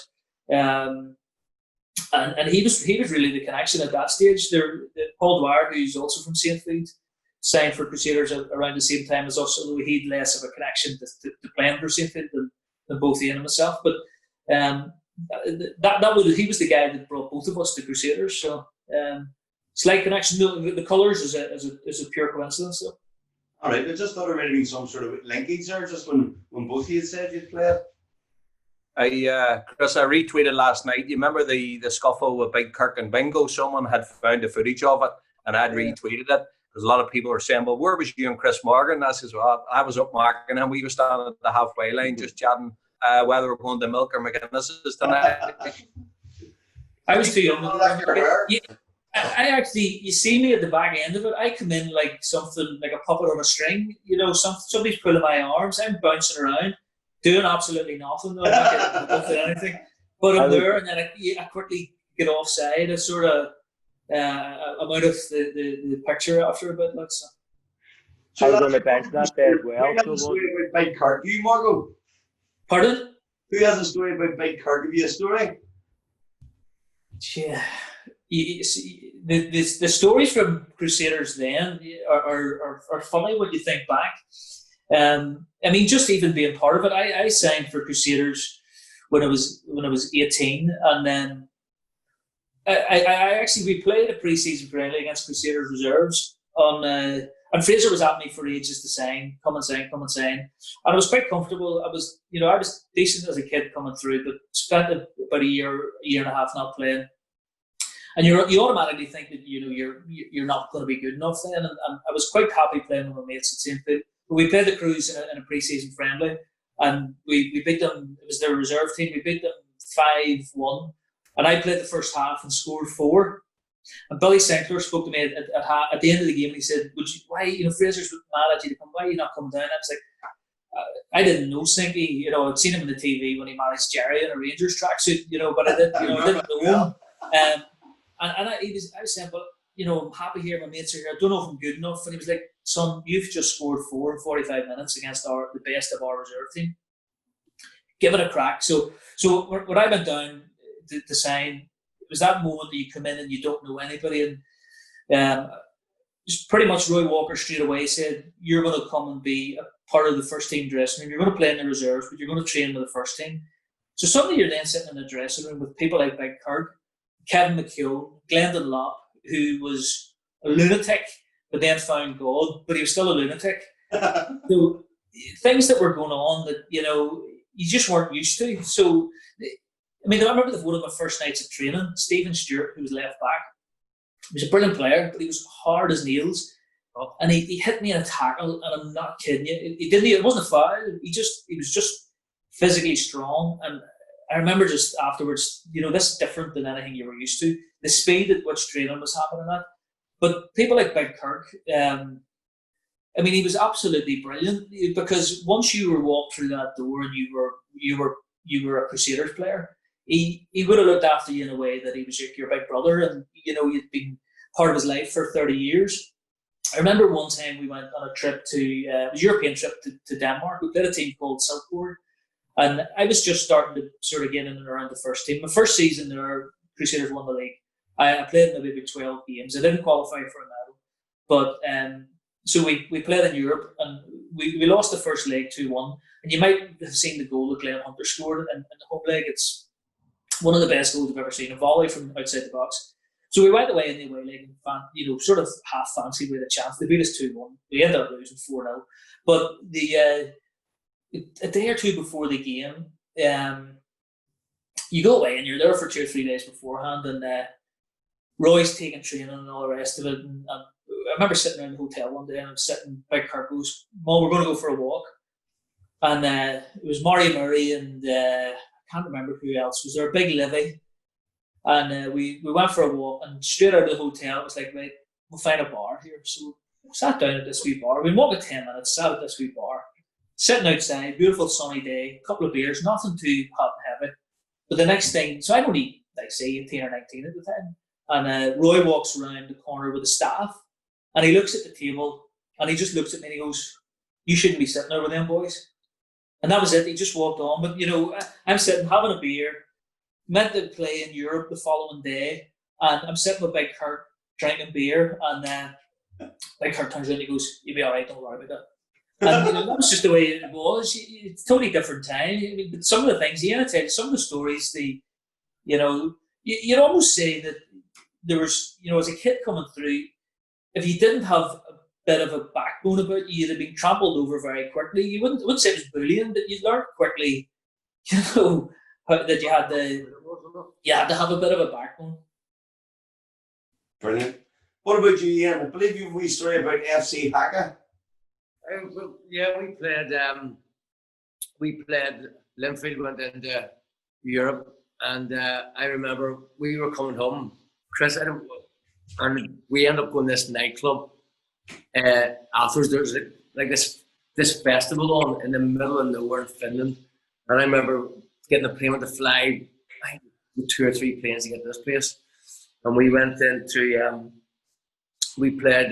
And he was really the connection at that stage. Paul Dwyer, who's also from Saintfield, signed for Crusaders around the same time as us, although he had less of a connection to playing for Saintfield than both Ian and myself. But he was the guy that brought both of us to Crusaders. So slight connection. The colours is a pure coincidence, though. All right, I just thought there might have been some sort of linkage there, just when both of you said you'd played. Chris, I retweeted last night. You remember the scuffle with Big Kirk and Bingo? Someone had found the footage of it, and I'd retweeted it because a lot of people were saying, "Well, where was you and Chris Morgan?" I says, "Well, I was up marking, and we were standing at the halfway line just chatting whether we're going to Milk or McGuinness's tonight." I was too young. I actually, you see me at the back end of it. I come in like something like a puppet on a string. Somebody's pulling my arms. I'm bouncing around, doing absolutely nothing. I'm not getting involved in anything. But I'm there, and then I quickly get offside. I sort of I'm out of the picture after a bit. I was on the bench that day as well. Who has a story about Big Kirk? You, Margot? Pardon? Who has a story about Big Kirk? Have you a story? Yeah. The stories from Crusaders then are funny when you think back. I mean, just even being part of it, I signed for Crusaders when I was 18, and then we played a pre-season friendly against Crusaders reserves and Fraser was at me for ages to come and sign, and I was quite comfortable. I was decent as a kid coming through, but spent about a year and a half not playing. And you automatically think that you're not going to be good enough then. And I was quite happy playing with my mates at Saintfield. But we played the Crews in a pre-season friendly, and we beat them. It was their reserve team. We beat them 5-1, and I played the first half and scored 4. And Billy Sinclair spoke to me at the end of the game, and he said, Fraser's mad at you to come. Why are you not coming down? I was like, I didn't know Sinky. I'd seen him on the TV when he managed Jerry in a Rangers tracksuit. But I didn't know him. And I was saying, but I'm happy here. My mates are here. I don't know if I'm good enough. And he was like, "Son, you've just scored 4 in 45 minutes against the best of our reserve team. Give it a crack." So when I went down to sign, it was that moment that you come in and you don't know anybody, and just pretty much Roy Walker straight away said, "You're going to come and be a part of the first team dressing room. You're going to play in the reserves, but you're going to train with the first team." So suddenly you're then sitting in the dressing room with people like Big Kirk, Kevin McHugh, Glendon Lopp, who was a lunatic, but then found God, but he was still a lunatic. So things that were going on that, you just weren't used to. So, I mean, I remember one of my first nights of training, Stephen Stewart, who was left back. He was a brilliant player, but he was hard as nails. And he hit me in a tackle, and I'm not kidding you. It wasn't a foul. He was just physically strong. And I remember just afterwards, this is different than anything you were used to. The speed at which training was happening at. But people like Big Kirk, I mean, he was absolutely brilliant because once you were walked through that door and you were a Crusaders player, he would have looked after you in a way that he was your big brother, and you'd been part of his life for 30 years. I remember one time we went on a trip to a European trip to Denmark. We played a team called Silkeborg, and I was just starting to sort of get in and around the first team. My first season there, Crusaders won the league. I played maybe 12 games. I didn't qualify for a medal, but so we played in Europe, and we lost the first leg 2-1. And you might have seen the goal that Glenn Hunter scored in the home leg. It's one of the best goals I've ever seen, a volley from outside the box. So we went away in the away leg and sort of half fancied with a chance. They beat us 2-1. We ended up losing 4-0. But a day or two before the game, you go away and you're there for 2 or 3 days beforehand, and Roy's taking training and all the rest of it. And I remember sitting around the hotel one day, and I'm sitting, Big Kurt goes, "Mom, we're going to go for a walk." And it was Murray Murray and I can't remember who else was there, Big Livy. And we went for a walk, and straight out of the hotel, it was like, right, we'll find a bar here. So we sat down at this wee bar. We walked 10 minutes, sat at this wee bar, sitting outside, beautiful sunny day, a couple of beers, nothing too hot and heavy. But the next thing, so I'd only, like, say, 18 or 19 at the time. And Roy walks around the corner with the staff, and he looks at the table, and he just looks at me and he goes, "You shouldn't be sitting there with them boys." And that was it. He just walked on. But, I'm sitting having a beer, meant to play in Europe the following day, and I'm sitting with Big Kurt drinking beer, and Big Kurt turns in and he goes, "You'll be all right, don't worry about that." And that was just the way it was. It's a totally different time. I mean, but some of the things, some of the stories, you'd almost say that there was, as a kid coming through, if you didn't have a bit of a backbone about you, you'd have been trampled over very quickly. You wouldn't say it was bullying, but you'd learn quickly, that you had to have a bit of a backbone. Brilliant. What about you, Ian? I believe you have a wee story about FC Haka. We played. Linfield went into Europe, and I remember we were coming home, Chris, and we ended up going to this nightclub. Afterwards, there was like this festival on in the middle of nowhere in Finland, and I remember getting a plane to fly with 2 or 3 planes to get to this place, and we went into we played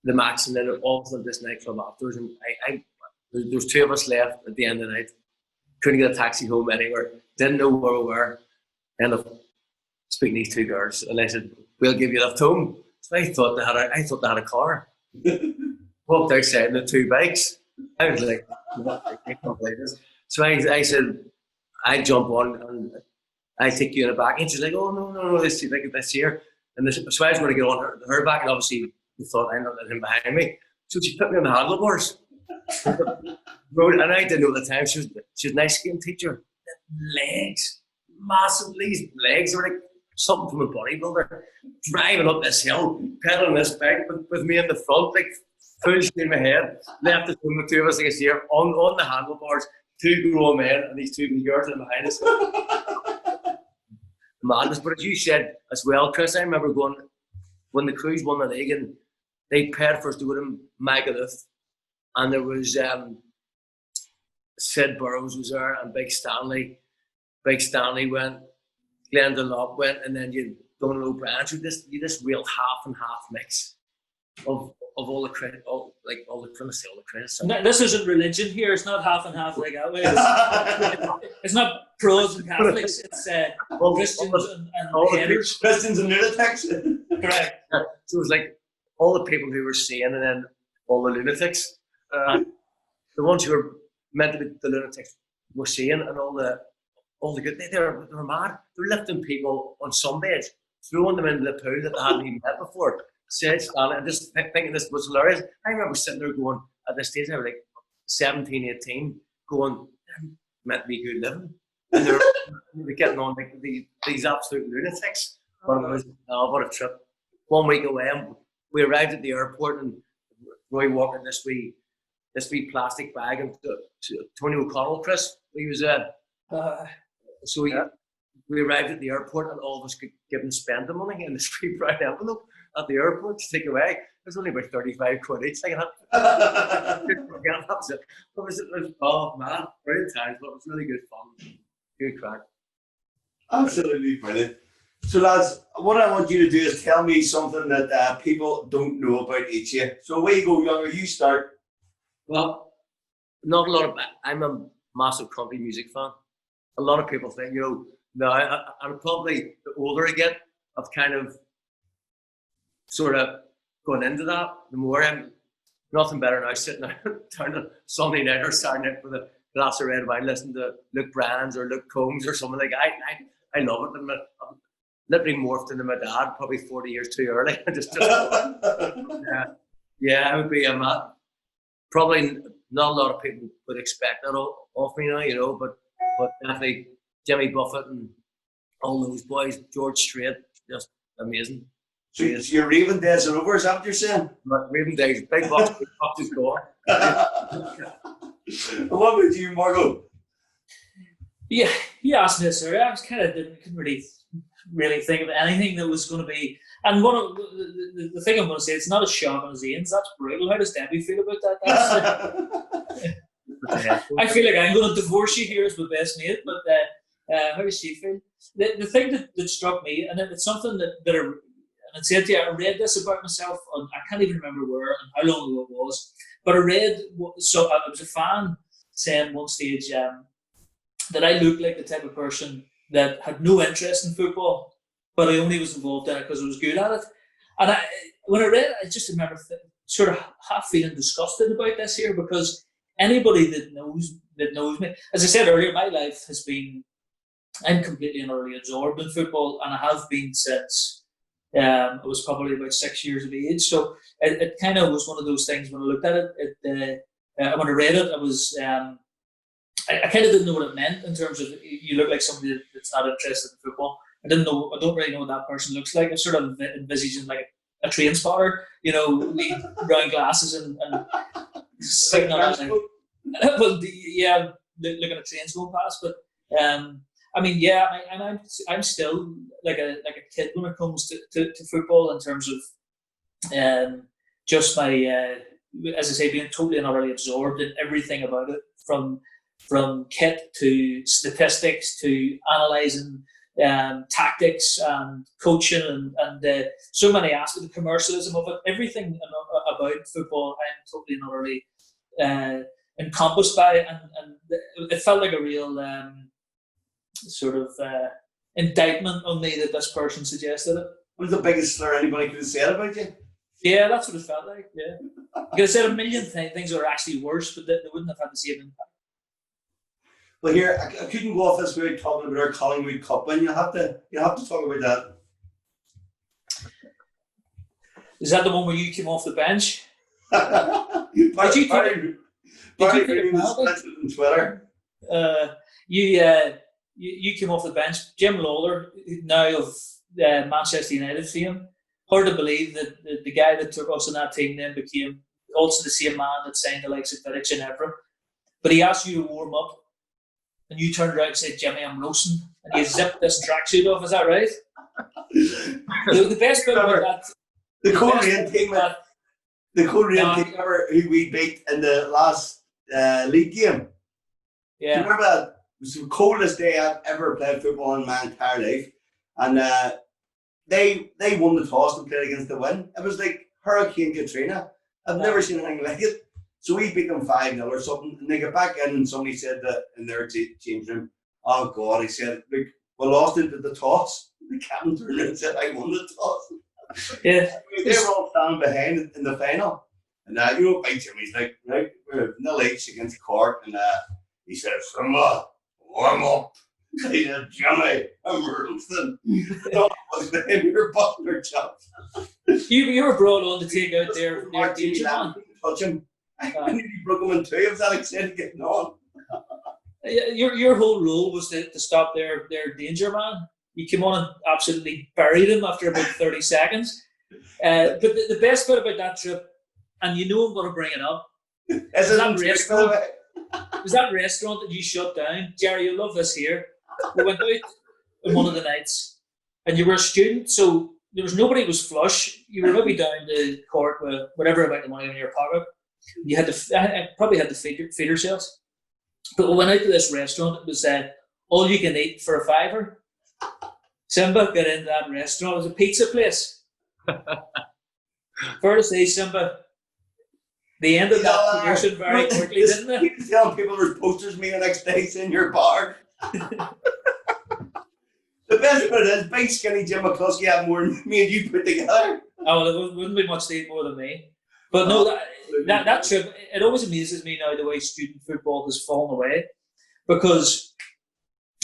the match, and then all of this nightclub afterwards, and there was 2 of us left at the end of the night. Couldn't get a taxi home anywhere. Didn't know where we were. Ended up speaking to these 2 girls, and I said, "We'll give you a lift home." So I thought they had a car. Walked outside in the 2 bikes. I was like, I can't believe this. So I said, "I jump on and I take you in the back." And she's like, "Oh no, this here." And so I was going to get on her back, and obviously we thought I not let him behind me. So she put me on the handlebars. And I didn't know at the time she was a nice skiing teacher. Legs, massive legs, were like something from a bodybuilder. Driving up this hill, pedaling this bike with me in the front, like full steam ahead. Left us with 2 of us, like I see her, on the handlebars. 2 grown men and these 2 girls are behind us. Madness. But as you said as well, Chris, I remember going when the Crews won the league, and they paired first to go to McAvennie, and there was Sid Burrows was there, and Big Stanley. Big Stanley went, Glenn Dunlop went, and then you Donald O'Brien. So this real half and half mix of all the credit, all the credits. This isn't religion here. It's not half and half like that way. It's not pros and Catholics. It's Christians and haters. Christians and lunatics. Correct. So it was like all the people who were seeing, and then all the lunatics. The ones who were meant to be the lunatics were seeing, and all the good. They were mad. They were lifting people on sunbeds, throwing them into the pool that they hadn't even met before. Standing and just thinking this was hilarious. I remember sitting there going, at this stage I was like 17, 18, going, meant to be good living. And they were getting on like these absolute lunatics. But it was, what a trip. 1 week away, and we arrived at the airport, and Roy walked in this wee plastic bag, and to Tony O'Connell, Chris, he was so we arrived at the airport, and all of us could give him spend the money in this wee brown envelope at the airport to take away. was only about 35 quid each. Like, that was it. Oh man, brilliant times. But it was really good fun. Good crack. Absolutely brilliant. So lads, what I want you to do is tell me something that people don't know about each of you. So away you go, Younger, you start. Well, not a lot of. I'm a massive country music fan. A lot of people think, now I'm probably the older I get, I've kind of sort of gone into that. The more I'm nothing better now sitting down on Sunday night or Saturday night with a glass of red wine, listening to Luke Bryan's or Luke Combs or something like that. I love it. I'm literally morphed into my dad, probably 40 years too early. I would be probably not a lot of people would expect that of me now, but definitely Jimmy Buffett and all those boys, George Strait, just amazing. So your Raven days are over, is that what you're saying? Raven days, big box is gone. What about you, Margot? Yeah, you asked me this earlier. I was couldn't really think of anything that was going to be. And one of the thing I'm going to say, it's not as shocking as Ian's. That's brutal. How does Debbie feel about that? I feel like I'm going to divorce you here as my best mate, but how does she feel? The thing that struck me, and it's something that I said to you, I read this about myself, I can't even remember where and how long ago it was, but I read, so I was a fan saying one stage that I looked like the type of person that had no interest in football, but I only was involved in it because I was good at it. And when I read it, I just remember sort of half feeling disgusted about this here, because anybody that knows me, as I said earlier, my life has been, I'm completely and utterly absorbed in football, and I have been since I was probably about 6 years of age. So it kind of was one of those things. When I looked at it, when I read it, I was I kind of didn't know what it meant in terms of you look like somebody that's not interested in football. I don't really know what that person looks like. I sort of envisaging like a train spotter, round glasses and sitting on it. Well, looking at trains going past. But I'm still like a kid when it comes to football, in terms of just my as I say, being totally and utterly absorbed in everything about it, from kit to statistics to analysing tactics and coaching and so many aspects, the commercialism of it, everything about football I'm totally and utterly encompassed by it, and it felt like a real sort of indictment on me that this person suggested it. What was the biggest slur anybody could have said about you? Yeah, that's what it felt like, yeah. You could have said a million things that are actually worse, but they wouldn't have had the same impact. Well, here, I couldn't go off this without talking about our Collingwood Cup win. You have to talk about that. Is that the one where you came off the bench? Barry on Twitter. You came off the bench. Jim Lawler, now of Manchester United fame, hard to believe that the guy that took us in that team then became also the same man that signed the likes of Vidic and Evra. But he asked you to warm up, and you turned around and said, "Jimmy, I'm roasting," and you zipped this tracksuit off. Is that right? The best bit about that, the Korean team who we beat in the last league game. Yeah. Do you remember that? It was the coldest day I've ever played football in my entire life, and they won the toss and played against the win. It was like Hurricane Katrina. I've never seen anything like it. So we beat them 5-0 or something, and they got back in, and somebody said that in their change room, "Oh God," he said, "Look, we lost it at the toss." The captain turned around and said, "I won the toss." Yeah. They were all standing behind in the final, and Big Jimmy's like, right, we're 0-8 against Cork, and he said, "Warm up." He said, "Jimmy, I'm roasting." You're busting your chops. You were brought on to take out their danger man. Touch him. I nearly broke him in two. I was Alexander getting on. Your whole role was to stop their danger man. You came on and absolutely buried him after about 30 seconds. But the best bit about that trip, and I'm going to bring it up, is that restaurant that you shut down. Jerry, you'll love this here. We went out on one of the nights, and you were a student, so there was nobody was flush. You were maybe down the court with whatever amount of money in your pocket. You had to, I probably had to feed yourselves. But we went out to this restaurant. It was all you can eat for a £5. Simba got into that restaurant. It was a pizza place. Fair to say, Simba, they ended that promotion very quickly, didn't they? You telling people there's posters me the next day in your bar. The best part is big skinny Jim McCluskey had more than me and you put together. Oh, well, it wouldn't be much to eat more than me. But no, that trip, it always amuses me now the way student football has fallen away, because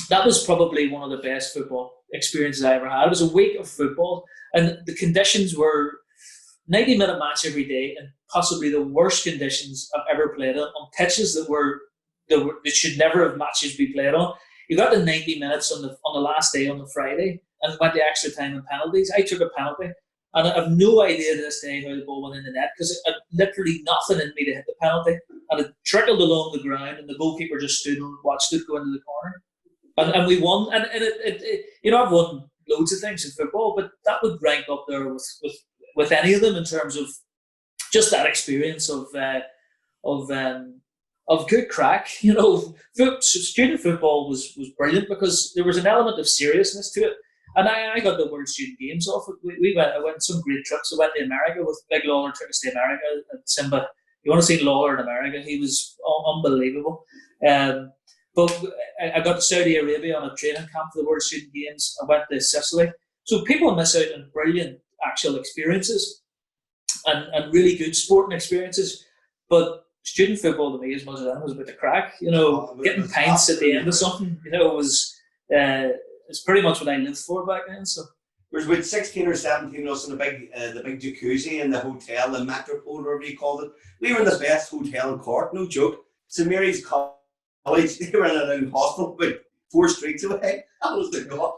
that was probably one of the best football experiences I ever had. It was a week of football, and the conditions were 90-minute match every day, and possibly the worst conditions I've ever played on pitches that should never have matches be played on. You got the 90 minutes on the last day, on the Friday, and went to extra time and penalties. I took a penalty, and I have no idea to this day how the ball went in the net, because it had literally nothing in me to hit the penalty, and it trickled along the ground, and the goalkeeper just stood and watched it go into the corner. And we won, and I've won loads of things in football, but that would rank up there with any of them in terms of just that experience of good crack. Student football was brilliant because there was an element of seriousness to it, and I got the World Student Games off it. I went some great trips. I went to America with Big Lawler, took us to America, and Simba. You want to see Lawler in America? He was unbelievable. But I got to Saudi Arabia on a training camp for the World Student Games. I went to Sicily. So people miss out on brilliant actual experiences and really good sporting experiences. But student football to me, as much as I was about the crack, getting pints at the end of something, it's pretty much what I lived for back then. So there was about 16 or 17 of us in the big jacuzzi in the hotel, the Metropole, whatever you called it. We were in the best hotel in Cork, no joke. St Mary's College, they were in a hostel about 4 streets away. That was the goal.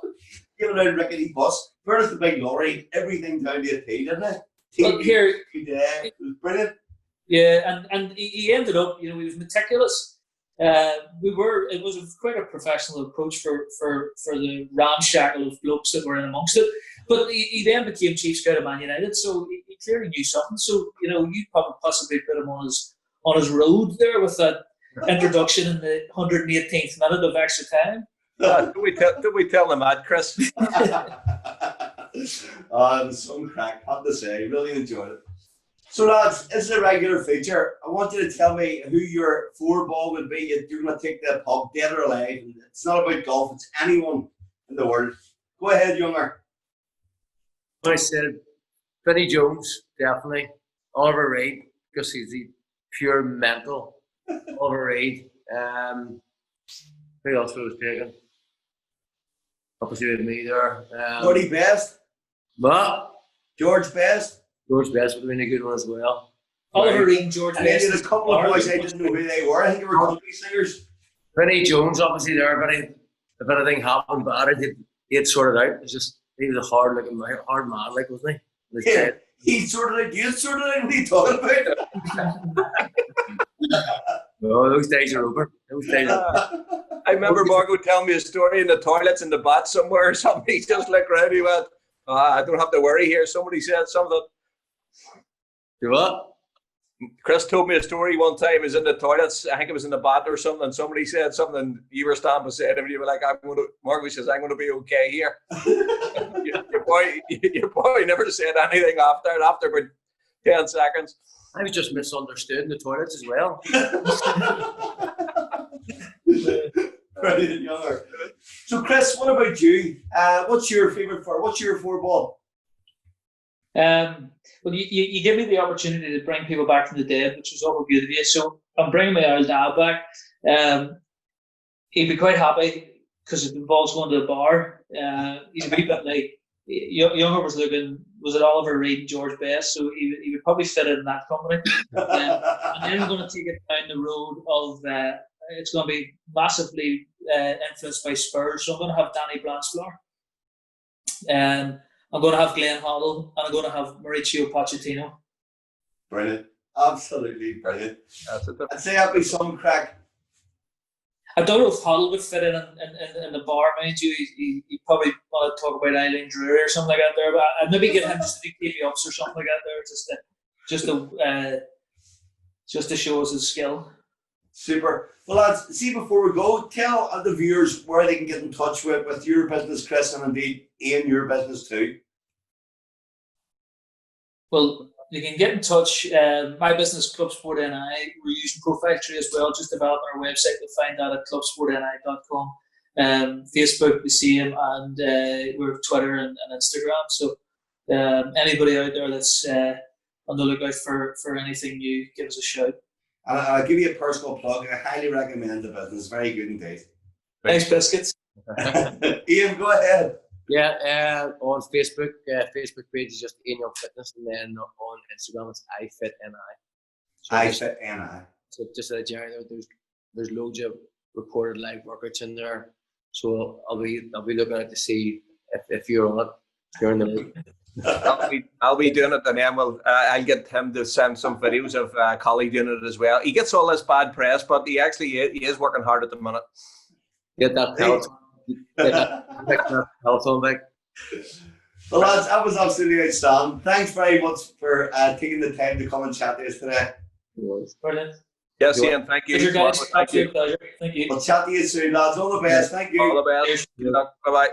Giving out a rickety bus. Where's the big lorry? Everything down to a T, didn't it? Well, here, it was brilliant. Yeah, and he ended up, he was meticulous. It was quite a professional approach for the ramshackle of blokes that were in amongst it. But he then became chief scout of Man United, so he clearly knew something. So, you possibly put him on his road there with that introduction in the 118th minute of extra time. Did we tell them that, Chris? It was some crack, have to say. Really enjoyed it. So, lads, this is a regular feature. I want you to tell me who your 4-ball would be. You're going to take the pub, dead or alive. It's not about golf, it's anyone in the world. Go ahead, Younger. I said Vinnie Jones, definitely. Oliver Reid, because he's the pure mental. Oliver Reid. Who else was taken? Obviously with me there. Gordy Best. But George Best. George Best would have been a good one as well. Oliver Reid and George And Best. then a couple of boys, I didn't know who they were. I think they were country singers. Vinnie Jones, obviously there, but if anything happened bad, he'd sort it out. It's just, he was a hard man, like, wasn't he? Yeah, he sorted it. You sorted it. What are you talking about? No, those days are over. I remember Margot telling me a story in the toilets in the bath somewhere or something. He just looked around. He went, I don't have to worry here. Somebody said something. You what? Chris told me a story one time. He was in the toilets. I think it was in the bath or something. And somebody said something. And you were standing beside him. And you were like, Margot says, I'm going to be okay here. your boy never said anything after about 10 seconds. I was just misunderstood in the toilets as well. Brilliant, Younger. So, Chris, what about you? What's your favourite What's your 4-ball? Well, you give me the opportunity to bring people back from the dead, which was all good of you. So I'm bringing my old dad back. He'd be quite happy because it involves going to the bar. He's a wee bit like Younger was it Oliver Reid and George Best, so he would probably fit in that company. And then I'm going to take it down the road of it's going to be massively influenced by Spurs. So I'm going to have Danny Blanchflower. I'm going to have Glenn Hoddle, and I'm going to have Mauricio Pochettino. Brilliant. Absolutely brilliant. I'd say that'd be some crack. I don't know if Huddle would fit in the bar, mind you. He probably want to talk about Eileen Drury or something like that there. But I'd maybe get him just to do KP-ups or something like that there, just to show us his skill. Super. Well, lads, see, before we go, tell the viewers where they can get in touch with your business, Chris, and indeed Ian, your business too. Well, you can get in touch. My business, Club Sport NI, we're using Profile Tree as well. Just developing our website. You'll find that at clubsportni.com. Facebook, the same, and we're Twitter and Instagram. So anybody out there that's on the lookout for anything new, give us a shout. And I'll give you a personal plug. I highly recommend the business. Very good indeed. Thanks, Biscuits. Ian, go ahead. Yeah, on Facebook, Facebook page is just Ian Young Fitness, and then on Instagram it's iFitNI. So iFitNI. So just let you know, there's loads of recorded live workouts in there. So I'll be looking out to see if you're on it. If you're in the mood. I'll be doing it, and then I'll get him to send some videos of Collie doing it as well. He gets all this bad press, but he is working hard at the minute. Get that telephone back. Well, lads, that was absolutely outstanding. Thanks very much for taking the time to come and chat to us today. Brilliant. Yes, Ian, thank you. Guys. Absolute pleasure. Thank you. We'll chat to you soon, lads. All the best. Thank you. All the best. Good luck. Bye-bye.